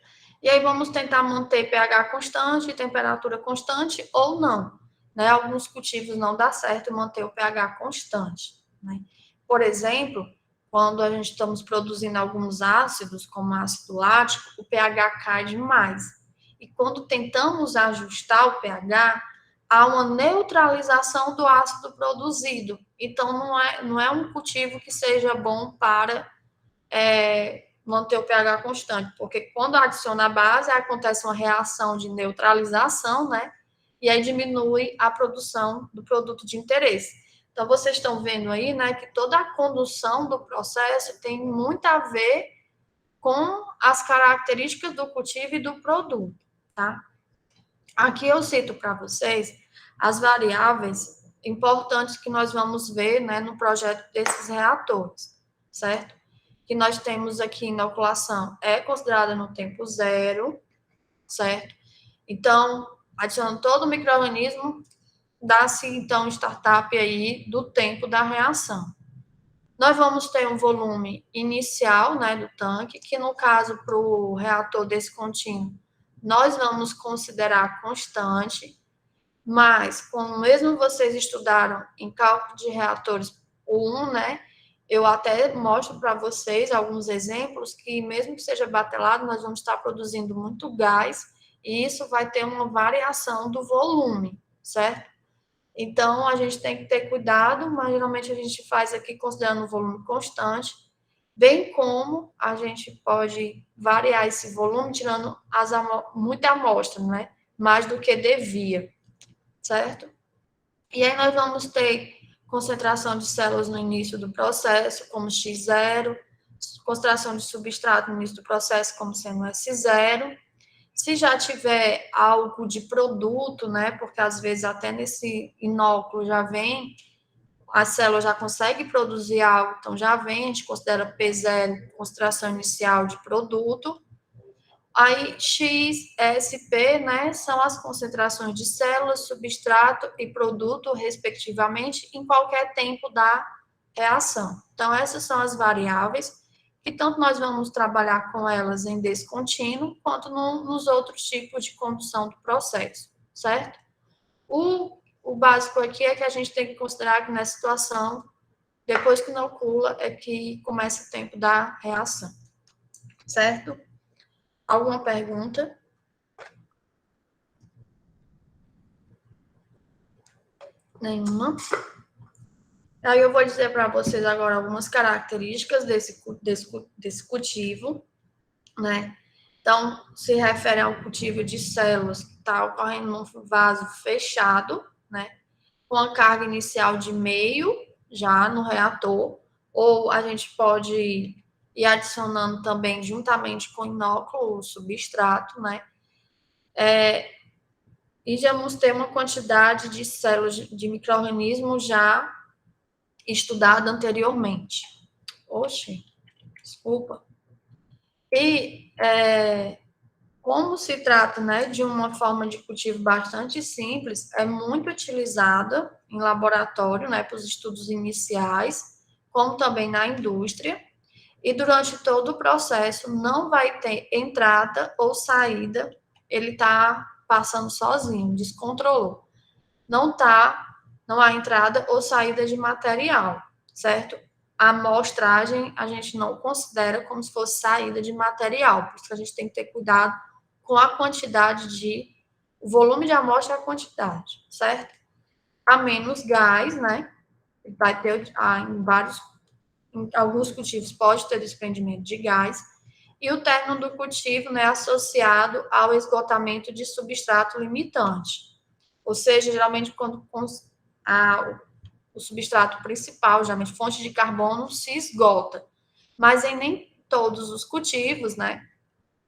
E aí vamos tentar manter pH constante, temperatura constante ou não, né? Alguns cultivos não dá certo manter o pH constante, né? Por exemplo, quando a gente estamos produzindo alguns ácidos, como ácido lático, o pH cai demais. E quando tentamos ajustar o pH, há uma neutralização do ácido produzido. Então, não é um cultivo que seja bom para manter o pH constante, porque quando adiciona a base, acontece uma reação de neutralização, né? E aí diminui a produção do produto de interesse. Então, vocês estão vendo aí, né, que toda a condução do processo tem muito a ver com as características do cultivo e do produto, tá? Aqui eu cito para vocês as variáveis importantes que nós vamos ver, né, no projeto desses reatores, certo? Que nós temos aqui inoculação é considerada no tempo zero, certo? Então, adicionando todo o micro-organismo, dá-se, então, startup aí do tempo da reação. Nós vamos ter um volume inicial, né, do tanque, que no caso, para o reator descontínuo, nós vamos considerar constante, mas, como mesmo vocês estudaram em cálculo de reatores o 1, né, eu até mostro para vocês alguns exemplos que, mesmo que seja batelado, nós vamos estar produzindo muito gás, e isso vai ter uma variação do volume, certo? Então, a gente tem que ter cuidado, mas geralmente a gente faz aqui considerando um volume constante, bem como a gente pode variar esse volume tirando muita amostra, né? Mais do que devia, certo? E aí nós vamos ter concentração de células no início do processo, como X0, concentração de substrato no início do processo, como sendo S0. Se já tiver algo de produto, né, porque às vezes até nesse inóculo já vem, a célula já consegue produzir algo, então já vem, a gente considera P0, concentração inicial de produto. Aí, X, SP, né, são as concentrações de células, substrato e produto, respectivamente, em qualquer tempo da reação. Então, essas são as variáveis, que tanto nós vamos trabalhar com elas em descontínuo, quanto nos outros tipos de condução do processo, certo? O básico aqui é que a gente tem que considerar que nessa situação, depois que inocula, é que começa o tempo da reação, certo? Alguma pergunta? Nenhuma. Aí eu vou dizer para vocês agora algumas características desse cultivo, né? Então, se refere ao cultivo de células que está ocorrendo num vaso fechado, né? Com a carga inicial de meio já no reator, ou a gente pode ir adicionando também juntamente com o inóculo, o substrato, né? E já vamos ter uma quantidade de células de micro-organismos já estudada anteriormente. Oxe, desculpa. E como se trata, né, de uma forma de cultivo bastante simples, é muito utilizada em laboratório, né, para os estudos iniciais, como também na indústria, e durante todo o processo não vai ter entrada ou saída, ele está passando sozinho, descontrolou. Não há entrada ou saída de material, certo? A amostragem a gente não considera como se fosse saída de material, por isso que a gente tem que ter cuidado com a quantidade o volume de amostra e a quantidade, certo? A menos gás, né? Vai ter em alguns cultivos pode ter desprendimento de gás, e o término do cultivo, né, associado ao esgotamento de substrato limitante. Ou seja, geralmente quando o substrato principal, geralmente fonte de carbono, se esgota. Mas em nem todos os cultivos, né,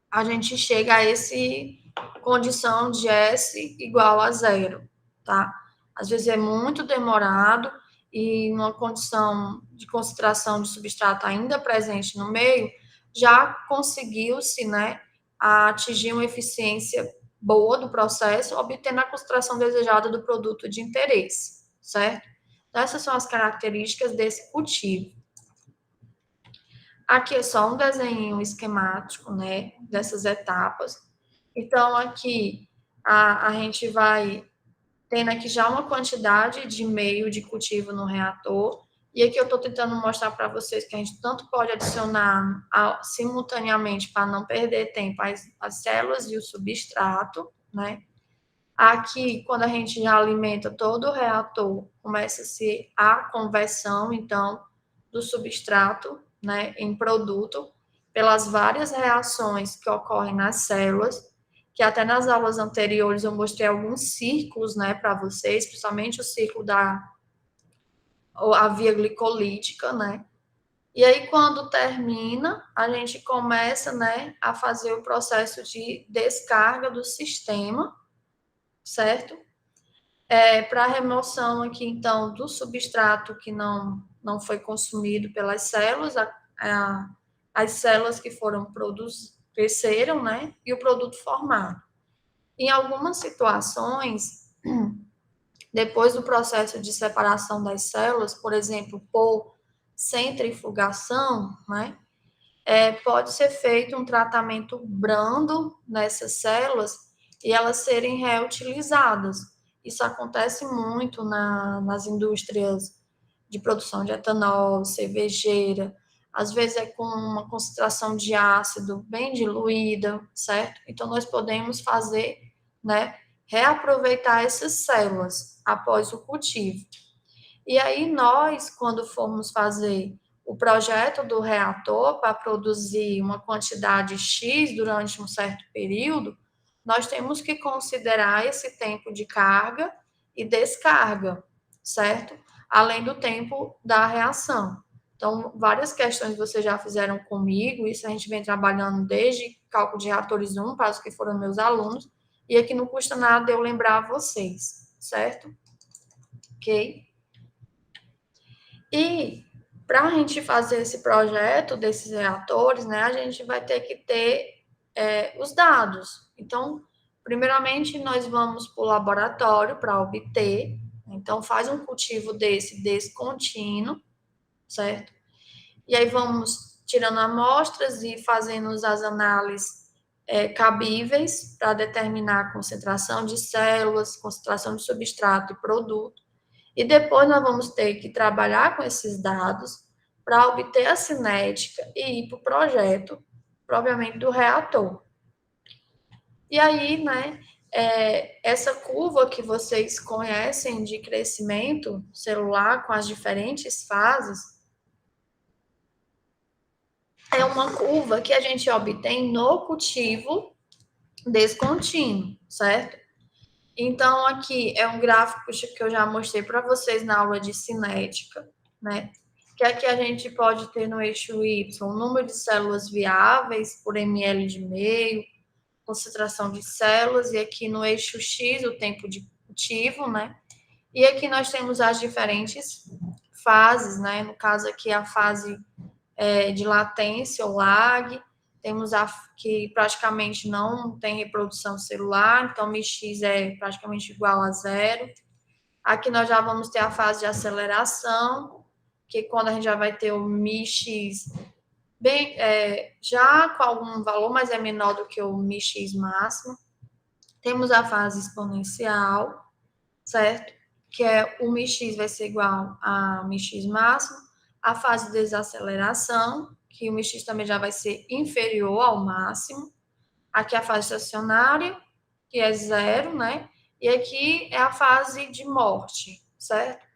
a gente chega a esse condição de S igual a zero, tá? Às vezes é muito demorado e numa condição de concentração de substrato ainda presente no meio, já conseguiu-se, né, atingir uma eficiência boa do processo, obtendo a concentração desejada do produto de interesse, certo? Então, essas são as características desse cultivo. Aqui é só um desenho esquemático, né, dessas etapas. Então, aqui a gente vai tendo aqui já uma quantidade de meio de cultivo no reator. E aqui eu estou tentando mostrar para vocês que a gente tanto pode adicionar simultaneamente, para não perder tempo, as células e o substrato, né? Aqui, quando a gente já alimenta todo o reator, começa-se a conversão, então, do substrato, né, em produto, pelas várias reações que ocorrem nas células, que até nas aulas anteriores eu mostrei alguns círculos, né, para vocês, principalmente o círculo a via glicolítica, né? E aí, quando termina, a gente começa, né, a fazer o processo de descarga do sistema, certo? Para remoção aqui, então, do substrato que não foi consumido pelas células, as células que foram cresceram, né? E o produto formado. Em algumas situações, depois do processo de separação das células, por exemplo, por centrifugação, né? Pode ser feito um tratamento brando nessas células e elas serem reutilizadas. Isso acontece muito nas indústrias de produção de etanol, cervejeira, às vezes é com uma concentração de ácido bem diluída, certo? Então, nós podemos fazer, né, reaproveitar essas células após o cultivo. E aí, nós, quando formos fazer o projeto do reator para produzir uma quantidade X durante um certo período, nós temos que considerar esse tempo de carga e descarga, certo? além do tempo da reação. Então, várias questões vocês já fizeram comigo, isso a gente vem trabalhando desde cálculo de reatores 1, para os que foram meus alunos, e aqui não custa nada eu lembrar vocês, certo? Ok? E para a gente fazer esse projeto desses reatores, né, a gente vai ter que ter os dados. Então, primeiramente, nós vamos para o laboratório para obter. Então, faz um cultivo desse descontínuo, certo? E aí vamos tirando amostras e fazendo as análises cabíveis para determinar a concentração de células, concentração de substrato e produto. E depois nós vamos ter que trabalhar com esses dados para obter a cinética e ir para o projeto, propriamente do reator. E aí, né, essa curva que vocês conhecem de crescimento celular com as diferentes fases, é uma curva que a gente obtém no cultivo descontínuo, certo? Então, aqui é um gráfico que eu já mostrei para vocês na aula de cinética, né? Que aqui a gente pode ter no eixo Y o número de células viáveis por ml de meio, concentração de células, e aqui no eixo X o tempo de cultivo, né? E aqui nós temos as diferentes fases, né? No caso aqui a fase de latência ou lag, temos a que praticamente não tem reprodução celular, então MX é praticamente igual a zero. Aqui nós já vamos ter a fase de aceleração, que quando a gente já vai ter o MX bem, já com algum valor, mas é menor do que o MX máximo. Temos a fase exponencial, certo? Que é o MX vai ser igual a MX máximo. A fase de desaceleração, que o MX também já vai ser inferior ao máximo. Aqui é a fase estacionária, que é zero, né? E aqui é a fase de morte, certo?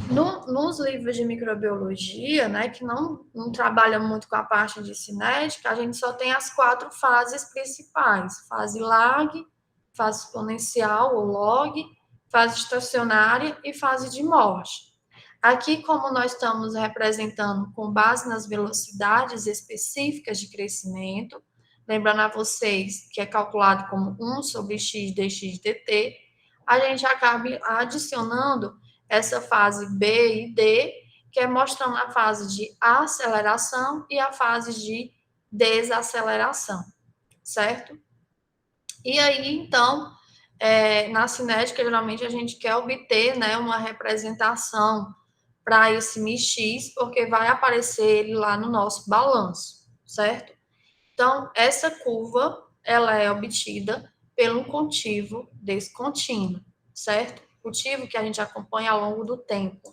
Nos livros de microbiologia, né, que não trabalha muito com a parte de cinética, a gente só tem as 4 fases principais: fase lag, fase exponencial ou log, fase estacionária e fase de morte. Aqui, como nós estamos representando com base nas velocidades específicas de crescimento, lembrando a vocês que é calculado como 1 sobre x dx dt, a gente acaba adicionando essa fase B e D, que é mostrando a fase de aceleração e a fase de desaceleração, certo? E aí, então, na cinética, geralmente a gente quer obter, né, uma representação para esse MX, porque vai aparecer ele lá no nosso balanço, certo? Então, essa curva, ela é obtida pelo cultivo descontínuo, certo? Cultivo que a gente acompanha ao longo do tempo.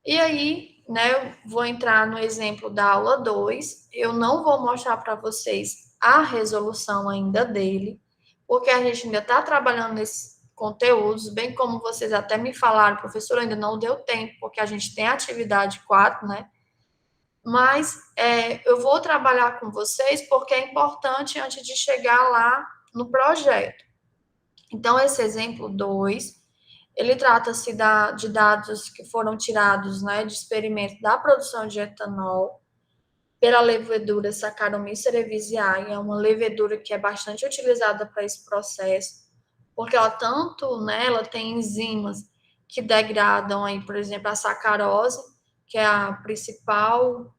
E aí, né, eu vou entrar no exemplo da aula 2, eu não vou mostrar para vocês a resolução ainda dele, porque a gente ainda está trabalhando nesses conteúdos, bem como vocês até me falaram, professor, ainda não deu tempo, porque a gente tem atividade 4, né? Mas eu vou trabalhar com vocês porque é importante antes de chegar lá no projeto. Então, esse exemplo 2, ele trata-se de dados que foram tirados, né, de experimento da produção de etanol pela levedura Saccharomyces cerevisiae, é uma levedura que é bastante utilizada para esse processo, porque ela ela tem enzimas que degradam aí, por exemplo, a sacarose, que é a principal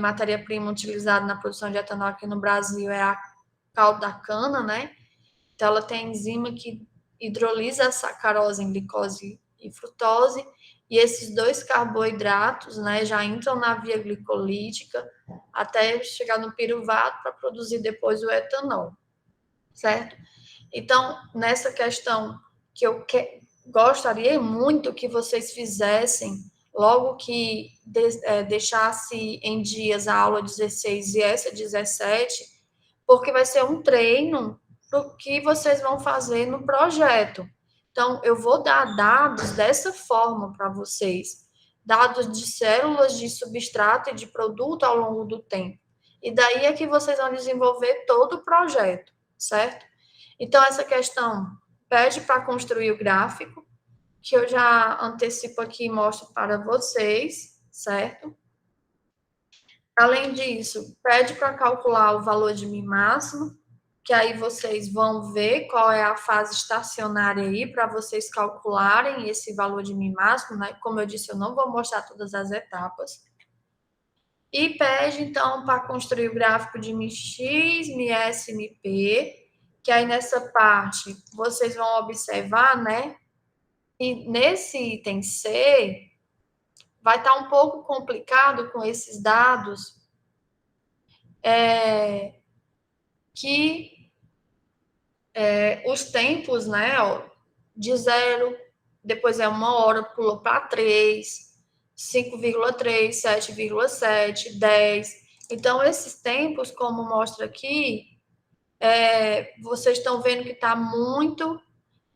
matéria-prima utilizada na produção de etanol aqui no Brasil, é a caldo da cana, né? Então, ela tem enzima que hidrolisa a sacarose em glicose e frutose, e esses 2 carboidratos, né, já entram na via glicolítica até chegar no piruvato para produzir depois o etanol, certo? Então, nessa questão que eu gostaria muito que vocês fizessem, logo que deixasse em dias a aula 16 e essa 17, porque vai ser um treino para o que vocês vão fazer no projeto. Então, eu vou dar dados dessa forma para vocês, dados de células, de substrato e de produto ao longo do tempo. E daí é que vocês vão desenvolver todo o projeto, certo? Então, essa questão pede para construir o gráfico, que eu já antecipo aqui e mostro para vocês, certo? Além disso, pede para calcular o valor de Mi máximo, que aí vocês vão ver qual é a fase estacionária aí, para vocês calcularem esse valor de Mi máximo, né? Como eu disse, eu não vou mostrar todas as etapas. E pede, então, para construir o gráfico de MiX, MiS, MiP, que aí nessa parte vocês vão observar, né? E nesse item C, vai estar um pouco complicado com esses dados, que os tempos, né? Ó, de 0, depois é 1 hora, pulou para 3, 5,3, 7,7, 10. Então, esses tempos, como mostra aqui, vocês estão vendo que está muito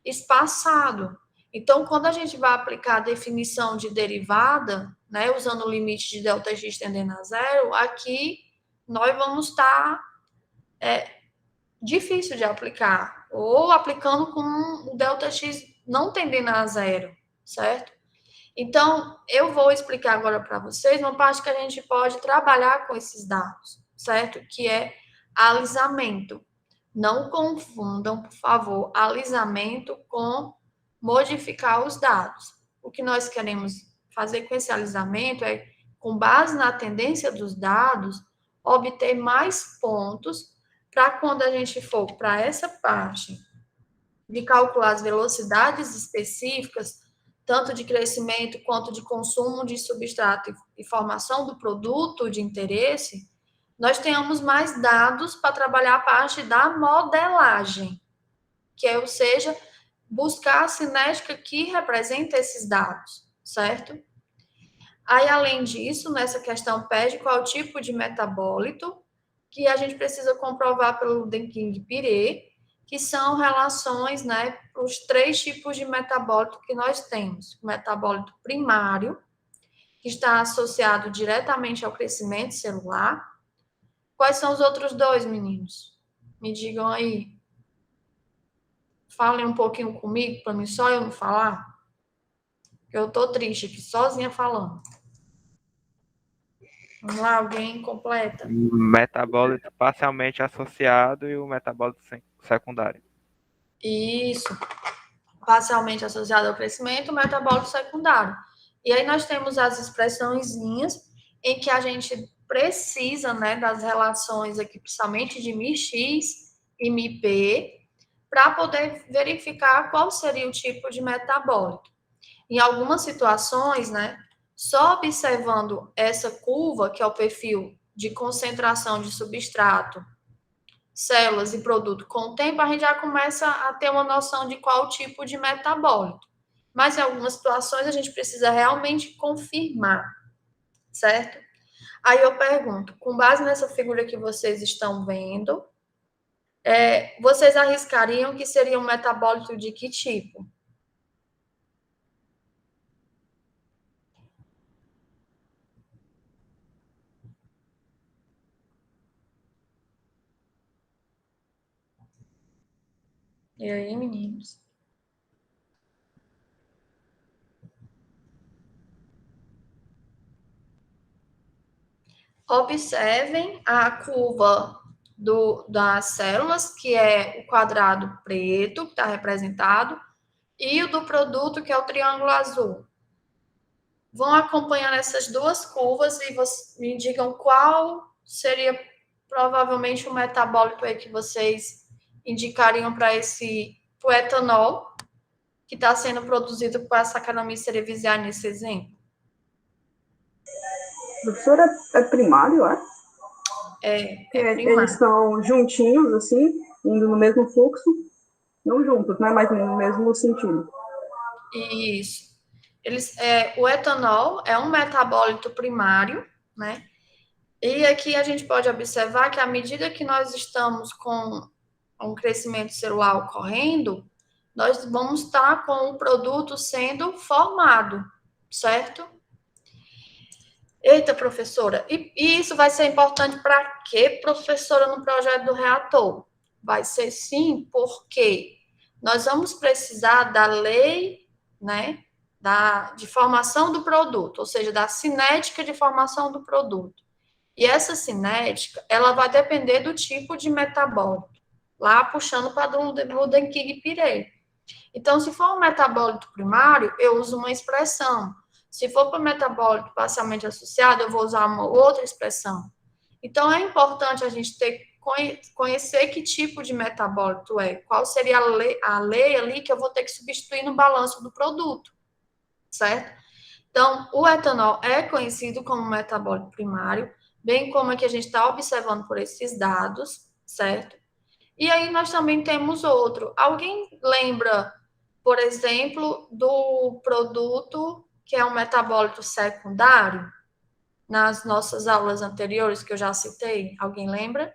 espaçado. Então, quando a gente vai aplicar a definição de derivada, né, usando o limite de ΔX tendendo a zero, aqui nós vamos estar difícil de aplicar, ou aplicando com o ΔX não tendendo a zero, certo? Então, eu vou explicar agora para vocês uma parte que a gente pode trabalhar com esses dados, certo? Que é alisamento. Não confundam, por favor, alisamento com modificar os dados. O que nós queremos fazer com esse alisamento é, com base na tendência dos dados, obter mais pontos para quando a gente for para essa parte de calcular as velocidades específicas, tanto de crescimento quanto de consumo de substrato e formação do produto de interesse, nós tenhamos mais dados para trabalhar a parte da modelagem, que é, ou seja, buscar a cinética que representa esses dados, certo? Aí, além disso, nessa questão pede qual tipo de metabólito, que a gente precisa comprovar pelo Debye-Piré, que são relações, né, para os 3 tipos de metabólito que nós temos. O metabólito primário, que está associado diretamente ao crescimento celular. Quais são os outros 2, meninos? Me digam aí. Falem um pouquinho comigo, para mim só eu não falar. Porque eu tô triste aqui, sozinha falando. Vamos lá, alguém completa. Metabólito parcialmente associado e o metabólito secundário. Isso. Parcialmente associado ao crescimento, metabólito secundário. E aí nós temos as expressõezinhas em que a gente precisa, né, das relações aqui, principalmente de MiX e MiP, para poder verificar qual seria o tipo de metabólito. Em algumas situações, né, só observando essa curva, que é o perfil de concentração de substrato, células e produto com o tempo, a gente já começa a ter uma noção de qual tipo de metabólito. Mas em algumas situações a gente precisa realmente confirmar, certo? Aí eu pergunto, com base nessa figura que vocês estão vendo, vocês arriscariam que seria um metabólito de que tipo? E aí, meninos? Observem a curva das células, que é o quadrado preto, que está representado, e o do produto, que é o triângulo azul. Vão acompanhando essas duas curvas e me digam qual seria provavelmente o metabólito aí que vocês indicariam para o etanol, que está sendo produzido por essa Saccharomyces cerevisiae nesse exemplo. Professora, é primário, é? Primário. Eles são juntinhos, assim, indo no mesmo fluxo, não juntos, né, mas no mesmo sentido. Isso. O etanol é um metabólito primário, né? E aqui a gente pode observar que à medida que nós estamos com um crescimento celular ocorrendo, nós vamos estar com o produto sendo formado, certo? Eita, professora, e isso vai ser importante para quê, professora, no projeto do reator? Vai ser sim, porque nós vamos precisar da lei né, de formação do produto, ou seja, da cinética de formação do produto. E essa cinética, ela vai depender do tipo de metabólito, lá puxando para o Ludenking-Piret. Então, se for um metabólito primário, eu uso uma expressão. Se for para o metabólito parcialmente associado, eu vou usar uma outra expressão. Então, é importante a gente conhecer que tipo de metabólito é, qual seria a lei ali que eu vou ter que substituir no balanço do produto, certo? Então, o etanol é conhecido como metabólito primário, bem como é que a gente está observando por esses dados, certo? E aí nós também temos outro. Alguém lembra, por exemplo, do produto que é um metabólito secundário? Nas nossas aulas anteriores que eu já citei, alguém lembra?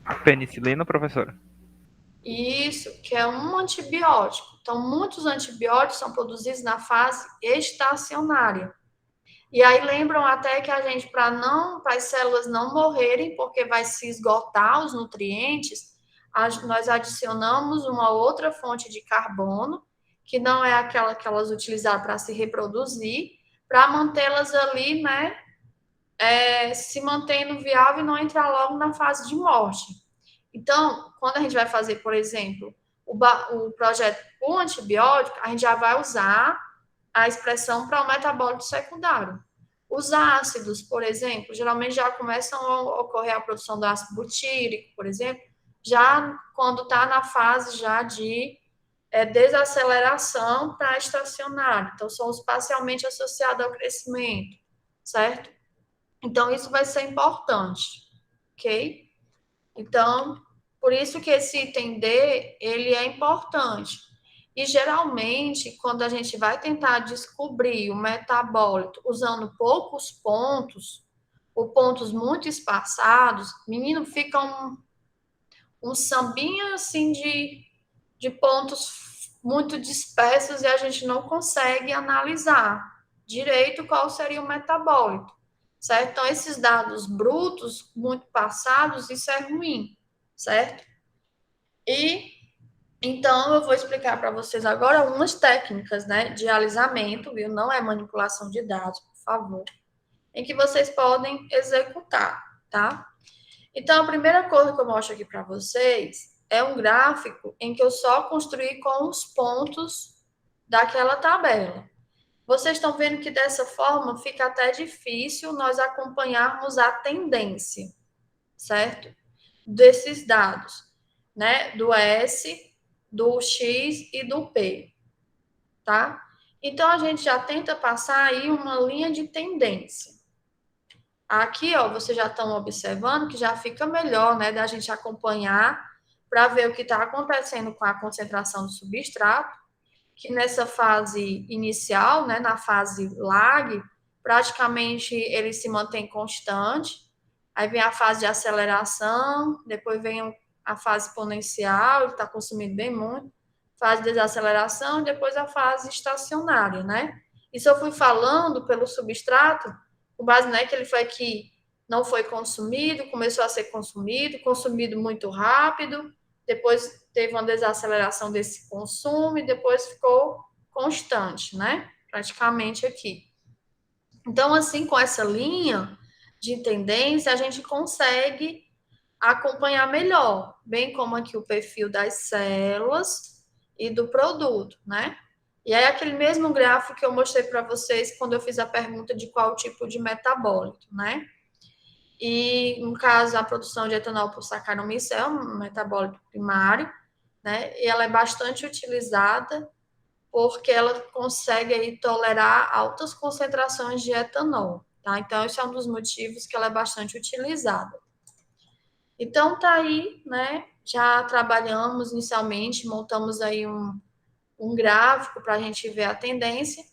A penicilina, professora? Isso, que é um antibiótico. Então, muitos antibióticos são produzidos na fase estacionária. E aí lembram até que a gente, para as células não morrerem, porque vai se esgotar os nutrientes, nós adicionamos uma outra fonte de carbono, que não é aquela que elas utilizaram para se reproduzir, para mantê-las ali, né, se mantendo viável e não entrar logo na fase de morte. Então, quando a gente vai fazer, por exemplo, o projeto com antibiótico, a gente já vai usar a expressão para o metabólito secundário. Os ácidos, por exemplo, geralmente já começam a ocorrer a produção do ácido butírico, por exemplo, já quando está na fase já de desaceleração para estacionário. Então, são os parcialmente associados ao crescimento, certo? Então, isso vai ser importante, ok? Então, por isso que esse item D, ele é importante. E, geralmente, quando a gente vai tentar descobrir o metabólito usando poucos pontos, ou pontos muito espaçados, menino, fica um sambinha, assim, de pontos muito dispersos e a gente não consegue analisar direito qual seria o metabólito, certo? Então, esses dados brutos, muito passados, isso é ruim, certo? E, então, eu vou explicar para vocês agora algumas técnicas, né, de alisamento, viu? Não é manipulação de dados, por favor, em que vocês podem executar, tá? Então, a primeira coisa que eu mostro aqui para vocês é um gráfico em que eu só construí com os pontos daquela tabela. Vocês estão vendo que dessa forma fica até difícil nós acompanharmos a tendência, certo? Desses dados, né? Do S, do X e do P, tá? Então, a gente já tenta passar aí uma linha de tendência. Aqui, ó, vocês já estão observando que já fica melhor, né, da gente acompanhar para ver o que está acontecendo com a concentração do substrato, que nessa fase inicial, né, na fase lag, praticamente ele se mantém constante. Aí vem a fase de aceleração, depois vem a fase exponencial, ele está consumindo bem muito, fase de desaceleração, e depois a fase estacionária, né? Isso eu fui falando pelo substrato, com base, né, que ele foi que não foi consumido, começou a ser consumido muito rápido, depois teve uma desaceleração desse consumo e depois ficou constante, né? Praticamente aqui. Então, assim, com essa linha de tendência, a gente consegue acompanhar melhor, bem como aqui o perfil das células e do produto, né? E aí, aquele mesmo gráfico que eu mostrei para vocês quando eu fiz a pergunta de qual tipo de metabólito, né? E, no caso, a produção de etanol por Saccharomyces é um metabólito primário, né? E ela é bastante utilizada porque ela consegue aí tolerar altas concentrações de etanol, tá? Então, esse é um dos motivos que ela é bastante utilizada. Então, tá aí, né? Já trabalhamos inicialmente, montamos aí um gráfico para a gente ver a tendência,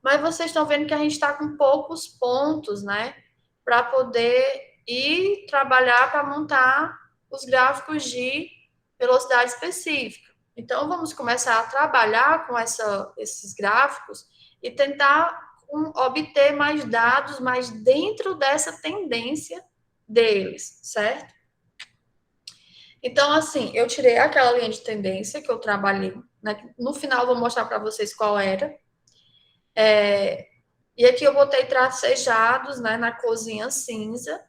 mas vocês estão vendo que a gente está com poucos pontos, né? Para poder ir trabalhar para montar os gráficos de velocidade específica. Então, vamos começar a trabalhar com esses gráficos e tentar obter mais dados, mais dentro dessa tendência deles, certo? Então, assim, eu tirei aquela linha de tendência que eu trabalhei né? No final eu vou mostrar para vocês qual era. E aqui eu botei tracejados, né, na corzinha cinza,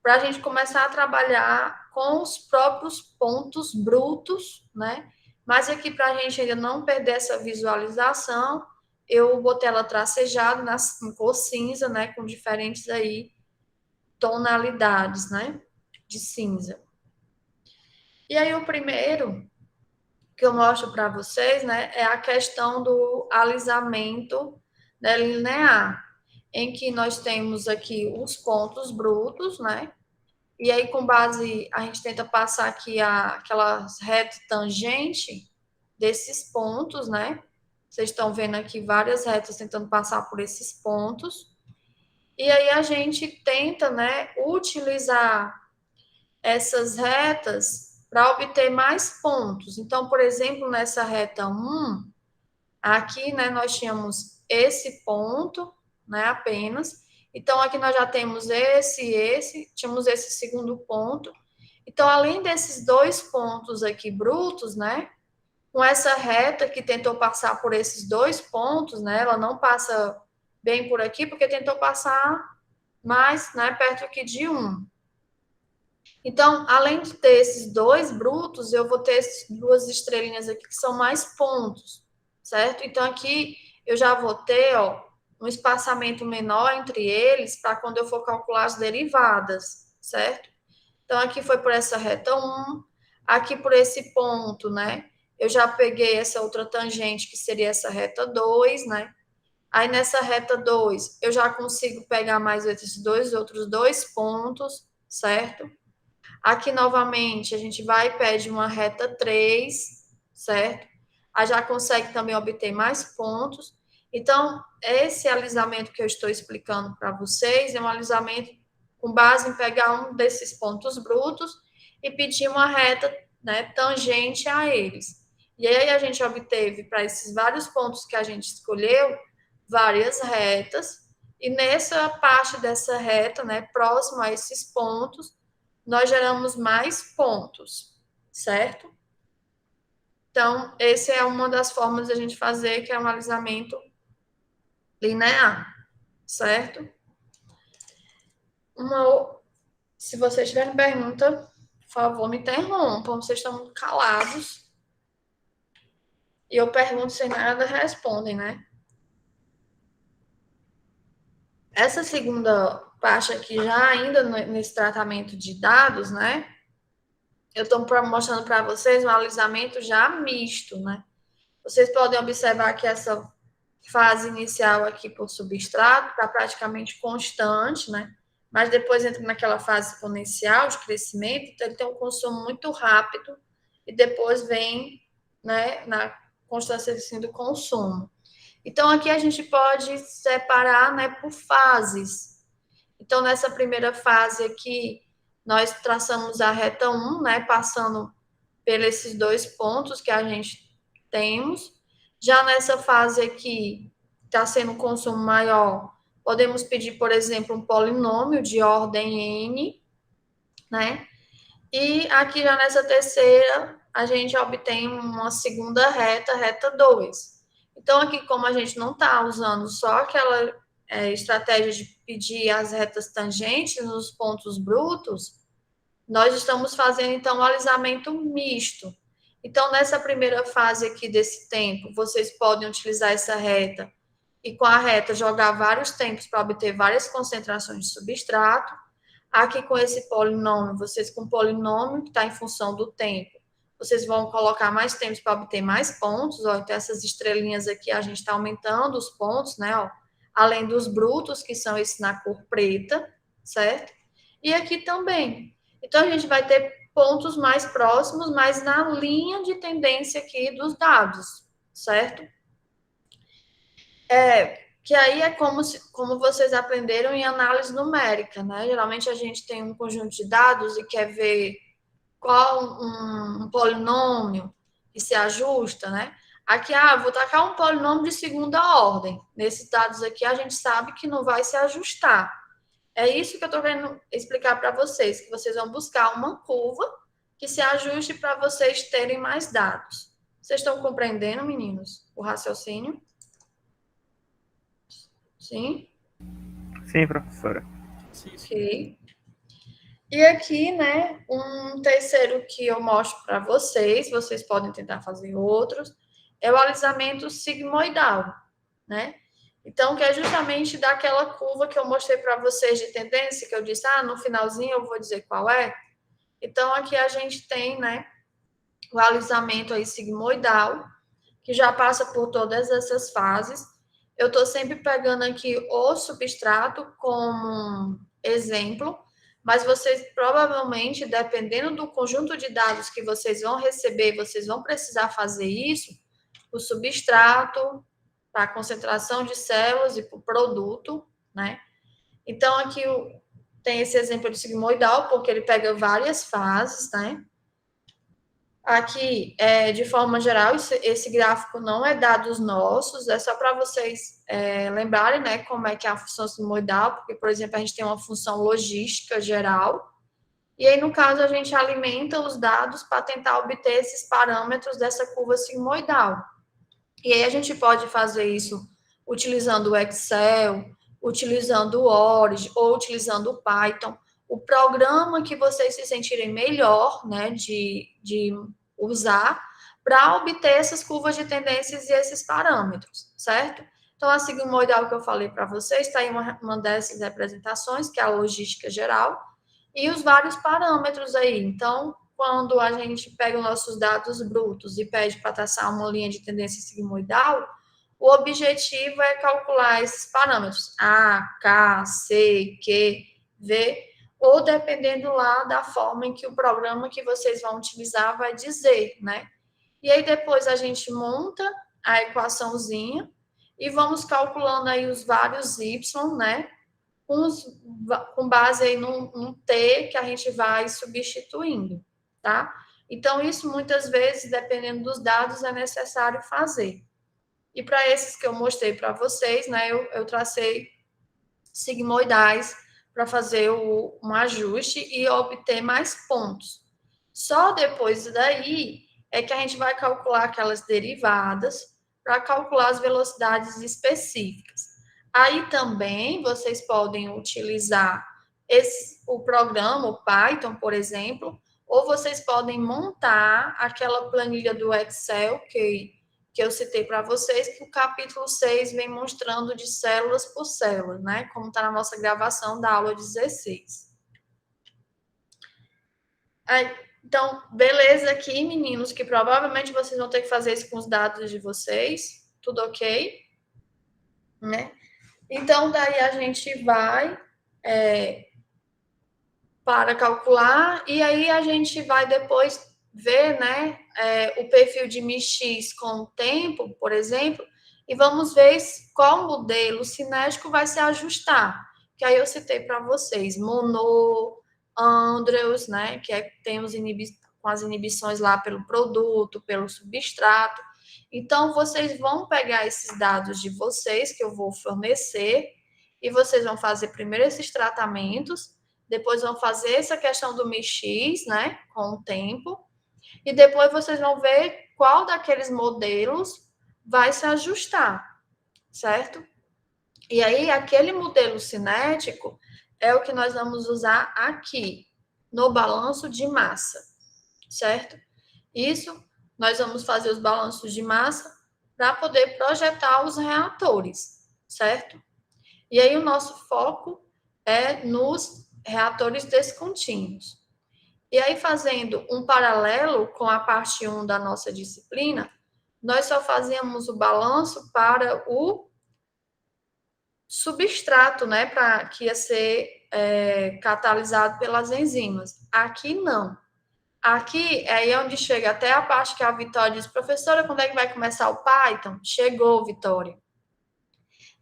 para a gente começar a trabalhar com os próprios pontos brutos, né? Mas aqui, para a gente ainda não perder essa visualização, eu botei ela tracejada em cor cinza, né? Com diferentes aí tonalidades, né? De cinza. E aí, o primeiro que eu mostro para vocês, né? É a questão do alisamento, né, linear, em que nós temos aqui os pontos brutos, né? E aí, com base, a gente tenta passar aqui aquela reta tangente desses pontos, né? Vocês estão vendo aqui várias retas tentando passar por esses pontos. E aí a gente tenta, né, utilizar essas retas para obter mais pontos. Então, por exemplo, nessa reta 1, aqui, né, nós tínhamos esse ponto, né, apenas. Então, aqui nós já temos tínhamos esse segundo ponto. Então, além desses dois pontos aqui brutos, né, com essa reta que tentou passar por esses dois pontos, né, ela não passa bem por aqui, porque tentou passar mais, né, perto aqui de 1. Então, além de ter esses dois brutos, eu vou ter duas estrelinhas aqui que são mais pontos, certo? Então, aqui eu já vou ter, ó, um espaçamento menor entre eles para quando eu for calcular as derivadas, certo? Então, aqui foi por essa reta 1, aqui por esse ponto, né? Eu já peguei essa outra tangente, que seria essa reta 2, né? Aí, nessa reta 2, eu já consigo pegar mais esses outros dois pontos, certo? Aqui, novamente, a gente vai e pede uma reta 3, certo? Aí já consegue também obter mais pontos. Então, esse alisamento que eu estou explicando para vocês é um alisamento com base em pegar um desses pontos brutos e pedir uma reta, né, tangente a eles. E aí a gente obteve, para esses vários pontos que a gente escolheu, várias retas. E nessa parte dessa reta, né, próximo a esses pontos, nós geramos mais pontos, certo? Então, essa é uma das formas de a gente fazer, que é um alisamento linear, certo? Se vocês tiverem pergunta, por favor, me interrompam, vocês estão muito calados. E eu pergunto sem nada, respondem, né? Essa segunda parte aqui, já ainda nesse tratamento de dados, né? Eu estou mostrando para vocês um alisamento já misto, né? Vocês podem observar que essa fase inicial aqui por substrato está praticamente constante, né? Mas depois entra naquela fase exponencial de crescimento, então ele tem um consumo muito rápido e depois vem, né, na constância assim, do consumo. Então, aqui a gente pode separar, né, por fases. Então, nessa primeira fase aqui, nós traçamos a reta 1, né, passando por esses dois pontos que a gente temos. Já nessa fase aqui, está sendo um consumo maior, podemos pedir, por exemplo, um polinômio de ordem n, né? E aqui já nessa terceira, a gente obtém uma segunda reta, reta 2. Então, aqui, como a gente não está usando só aquela estratégia de pedir as retas tangentes nos pontos brutos, nós estamos fazendo, então, um alisamento misto. Então, nessa primeira fase aqui desse tempo, vocês podem utilizar essa reta e, com a reta, jogar vários tempos para obter várias concentrações de substrato. Aqui, com esse polinômio, vocês com o polinômio, que está em função do tempo, vocês vão colocar mais tempos para obter mais pontos. Ó, então, essas estrelinhas aqui, a gente está aumentando os pontos, né? Ó, além dos brutos, que são esses na cor preta, certo? E aqui também. Então, a gente vai ter pontos mais próximos, mas na linha de tendência aqui dos dados, certo? Que aí é como vocês aprenderam em análise numérica, né? Geralmente a gente tem um conjunto de dados e quer ver qual um polinômio que se ajusta, né? Aqui, vou tacar um polinômio de segunda ordem. Nesses dados aqui, a gente sabe que não vai se ajustar. É isso que eu estou querendo explicar para vocês, que vocês vão buscar uma curva que se ajuste para vocês terem mais dados, Vocês estão compreendendo, meninos, o raciocínio? Sim? Sim, professora. Ok. E aqui, né, um terceiro que eu mostro para vocês podem tentar fazer outros, é o alisamento sigmoidal, né? Então, que é justamente daquela curva que eu mostrei para vocês de tendência, que eu disse, no finalzinho eu vou dizer qual é. Então, aqui a gente tem, né, o alisamento aí sigmoidal, que já passa por todas essas fases. Eu estou sempre pegando aqui o substrato como exemplo, mas vocês provavelmente, dependendo do conjunto de dados que vocês vão receber, vocês vão precisar fazer isso, o substrato, para a concentração de células e para o produto, né? Então, aqui tem esse exemplo de sigmoidal, porque ele pega várias fases, né? Aqui, de forma geral, esse gráfico não é dados nossos, é só para vocês lembrarem, né, como é que é a função sigmoidal, porque, por exemplo, a gente tem uma função logística geral, e aí, no caso, a gente alimenta os dados para tentar obter esses parâmetros dessa curva sigmoidal. E aí, a gente pode fazer isso utilizando o Excel, utilizando o Origin, ou utilizando o Python. O programa que vocês se sentirem melhor, né, de usar para obter essas curvas de tendências e esses parâmetros, certo? Então, a sigmoidal que eu falei para vocês está em uma dessas representações, que é a logística geral, e os vários parâmetros aí. Então, quando a gente pega os nossos dados brutos e pede para traçar uma linha de tendência sigmoidal, o objetivo é calcular esses parâmetros A, K, C, Q, V, ou dependendo lá da forma em que o programa que vocês vão utilizar vai dizer, né? E aí depois a gente monta a equaçãozinha e vamos calculando aí os vários y, né? Com base aí num t que a gente vai substituindo, tá? Então, isso muitas vezes, dependendo dos dados, é necessário fazer. E para esses que eu mostrei para vocês, né, eu tracei sigmoidais para fazer um ajuste e obter mais pontos. Só depois daí é que a gente vai calcular aquelas derivadas para calcular as velocidades específicas. Aí também vocês podem utilizar o programa, o Python, por exemplo, ou vocês podem montar aquela planilha do Excel que eu citei para vocês, que o capítulo 6 vem mostrando de células por célula, né? Como está na nossa gravação da aula 16. Então, beleza aqui, meninos, que provavelmente vocês vão ter que fazer isso com os dados de vocês. Tudo ok? Né? Então, daí a gente vai para calcular, e aí a gente vai depois ver, né, o perfil de μx com o tempo, por exemplo, e vamos ver qual modelo cinético vai se ajustar. Que aí eu citei para vocês, Monod, Andrews, né, que tem com as inibições lá pelo produto, pelo substrato. Então, vocês vão pegar esses dados de vocês, que eu vou fornecer, e vocês vão fazer primeiro esses tratamentos, depois vão fazer essa questão do MX, né, com o tempo, e depois vocês vão ver qual daqueles modelos vai se ajustar, certo? E aí, aquele modelo cinético é o que nós vamos usar aqui, no balanço de massa, certo? Isso, nós vamos fazer os balanços de massa para poder projetar os reatores, certo? E aí, o nosso foco é nos reatores descontínuos. E aí, fazendo um paralelo com a parte 1 da nossa disciplina, nós só fazíamos o balanço para o substrato, né, que ia ser catalisado pelas enzimas. Aqui, não. Aqui é onde chega até a parte que a Vitória diz, professora, quando é que vai começar o Python? Chegou, Vitória.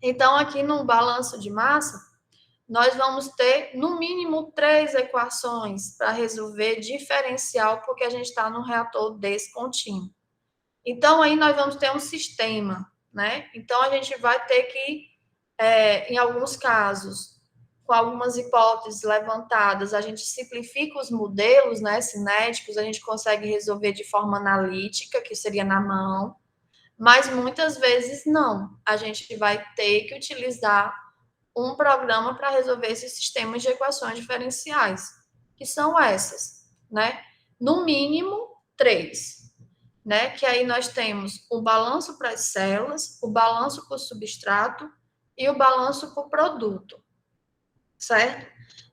Então, aqui no balanço de massa, nós vamos ter, no mínimo, 3 equações para resolver diferencial, porque a gente está no reator descontínuo. Então, aí nós vamos ter um sistema, né? Então, a gente vai ter que, em alguns casos, com algumas hipóteses levantadas, a gente simplifica os modelos, né, cinéticos, a gente consegue resolver de forma analítica, que seria na mão, mas muitas vezes não. A gente vai ter que utilizar um programa para resolver esses sistemas de equações diferenciais, que são essas, né? No mínimo, 3, né? Que aí nós temos o balanço para as células, o balanço por substrato e o balanço por produto, certo?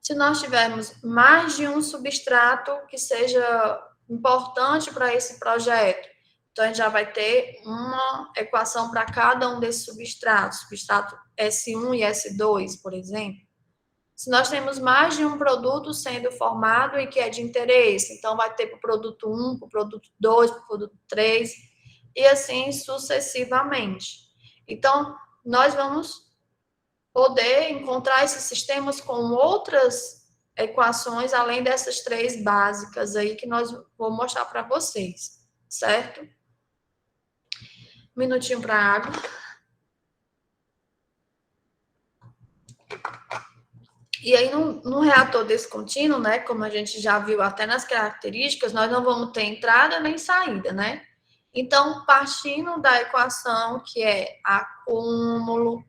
Se nós tivermos mais de um substrato que seja importante para esse projeto, então a gente já vai ter uma equação para cada um desses substratos, substrato S1 e S2, por exemplo. Se nós temos mais de um produto sendo formado e que é de interesse, então vai ter para o produto 1, para o produto 2, para o produto 3, e assim sucessivamente. Então, nós vamos poder encontrar esses sistemas com outras equações, além dessas 3 básicas aí que nós vou mostrar para vocês, certo? Um minutinho para a água. E aí, no reator descontínuo, né, como a gente já viu até nas características, nós não vamos ter entrada nem saída, né? Então, partindo da equação que é acúmulo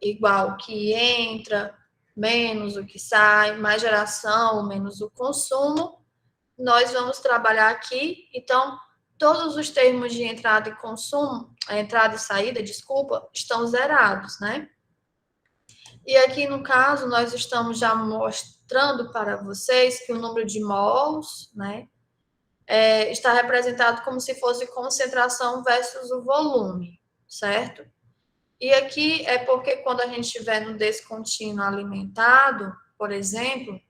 igual o que entra menos o que sai, mais geração menos o consumo, nós vamos trabalhar aqui. Então, todos os termos de entrada e consumo, entrada e saída, desculpa, estão zerados, né? E aqui, no caso, nós estamos já mostrando para vocês que o número de mols, né, está representado como se fosse concentração versus o volume, certo? E aqui é porque quando a gente estiver no descontínuo alimentado, por exemplo,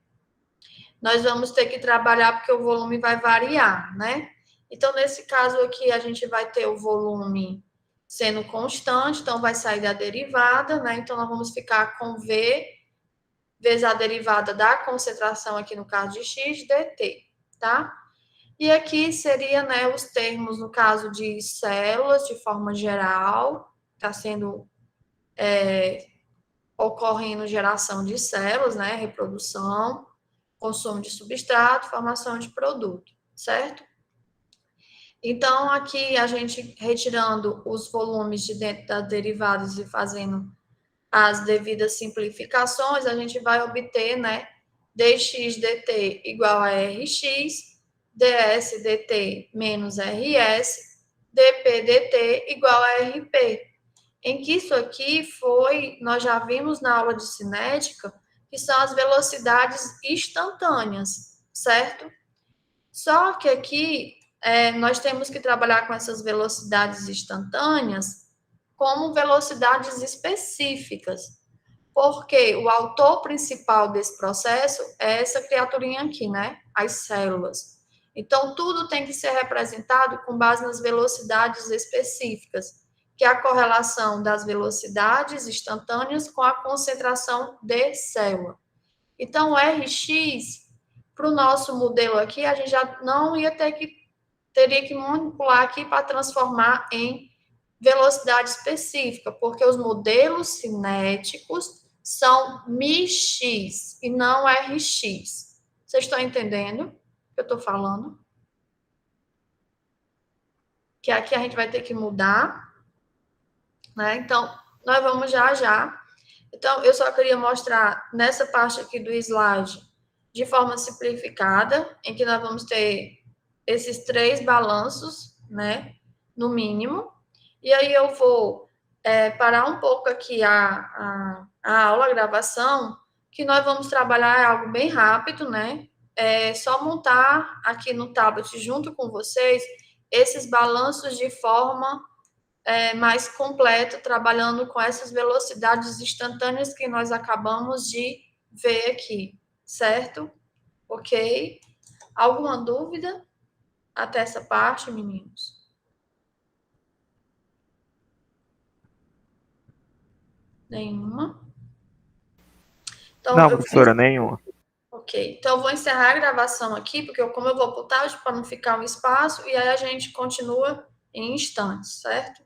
nós vamos ter que trabalhar porque o volume vai variar, né? Então, nesse caso aqui, a gente vai ter o volume sendo constante, então vai sair da derivada, né? Então, nós vamos ficar com V vezes a derivada da concentração aqui no caso de x dt, tá? E aqui seria, né, os termos no caso de células de forma geral, está sendo ocorrendo geração de células, né, reprodução, consumo de substrato, formação de produto, certo? Então, aqui a gente retirando os volumes de dentro das derivadas e fazendo as devidas simplificações, a gente vai obter, né, dx dt igual a rx, ds dt menos rs, dp dt igual a rp. Em que isso aqui foi, nós já vimos na aula de cinética, que são as velocidades instantâneas, certo? Só que aqui nós temos que trabalhar com essas velocidades instantâneas como velocidades específicas, porque o autor principal desse processo é essa criaturinha aqui, né? As células. Então, tudo tem que ser representado com base nas velocidades específicas, que é a correlação das velocidades instantâneas com a concentração de célula. Então, o Rx, para o nosso modelo aqui, a gente já não ia teria que manipular aqui para transformar em velocidade específica, porque os modelos cinéticos são μx e não Rx. Vocês estão entendendo o que eu estou falando? Que aqui a gente vai ter que mudar, né? Então, nós vamos já. Então, eu só queria mostrar nessa parte aqui do slide, de forma simplificada, em que nós vamos ter esses 3 balanços, né? No mínimo. E aí eu vou parar um pouco aqui a aula, a gravação, que nós vamos trabalhar algo bem rápido, né? É só montar aqui no tablet, junto com vocês, esses balanços de forma mais completa, trabalhando com essas velocidades instantâneas que nós acabamos de ver aqui, certo? Ok? Alguma dúvida até essa parte, meninos? Nenhuma? Então, Não, professora, nenhuma. Ok, então eu vou encerrar a gravação aqui, porque como eu vou para o tablet para não ficar um espaço, e aí a gente continua em instantes, certo?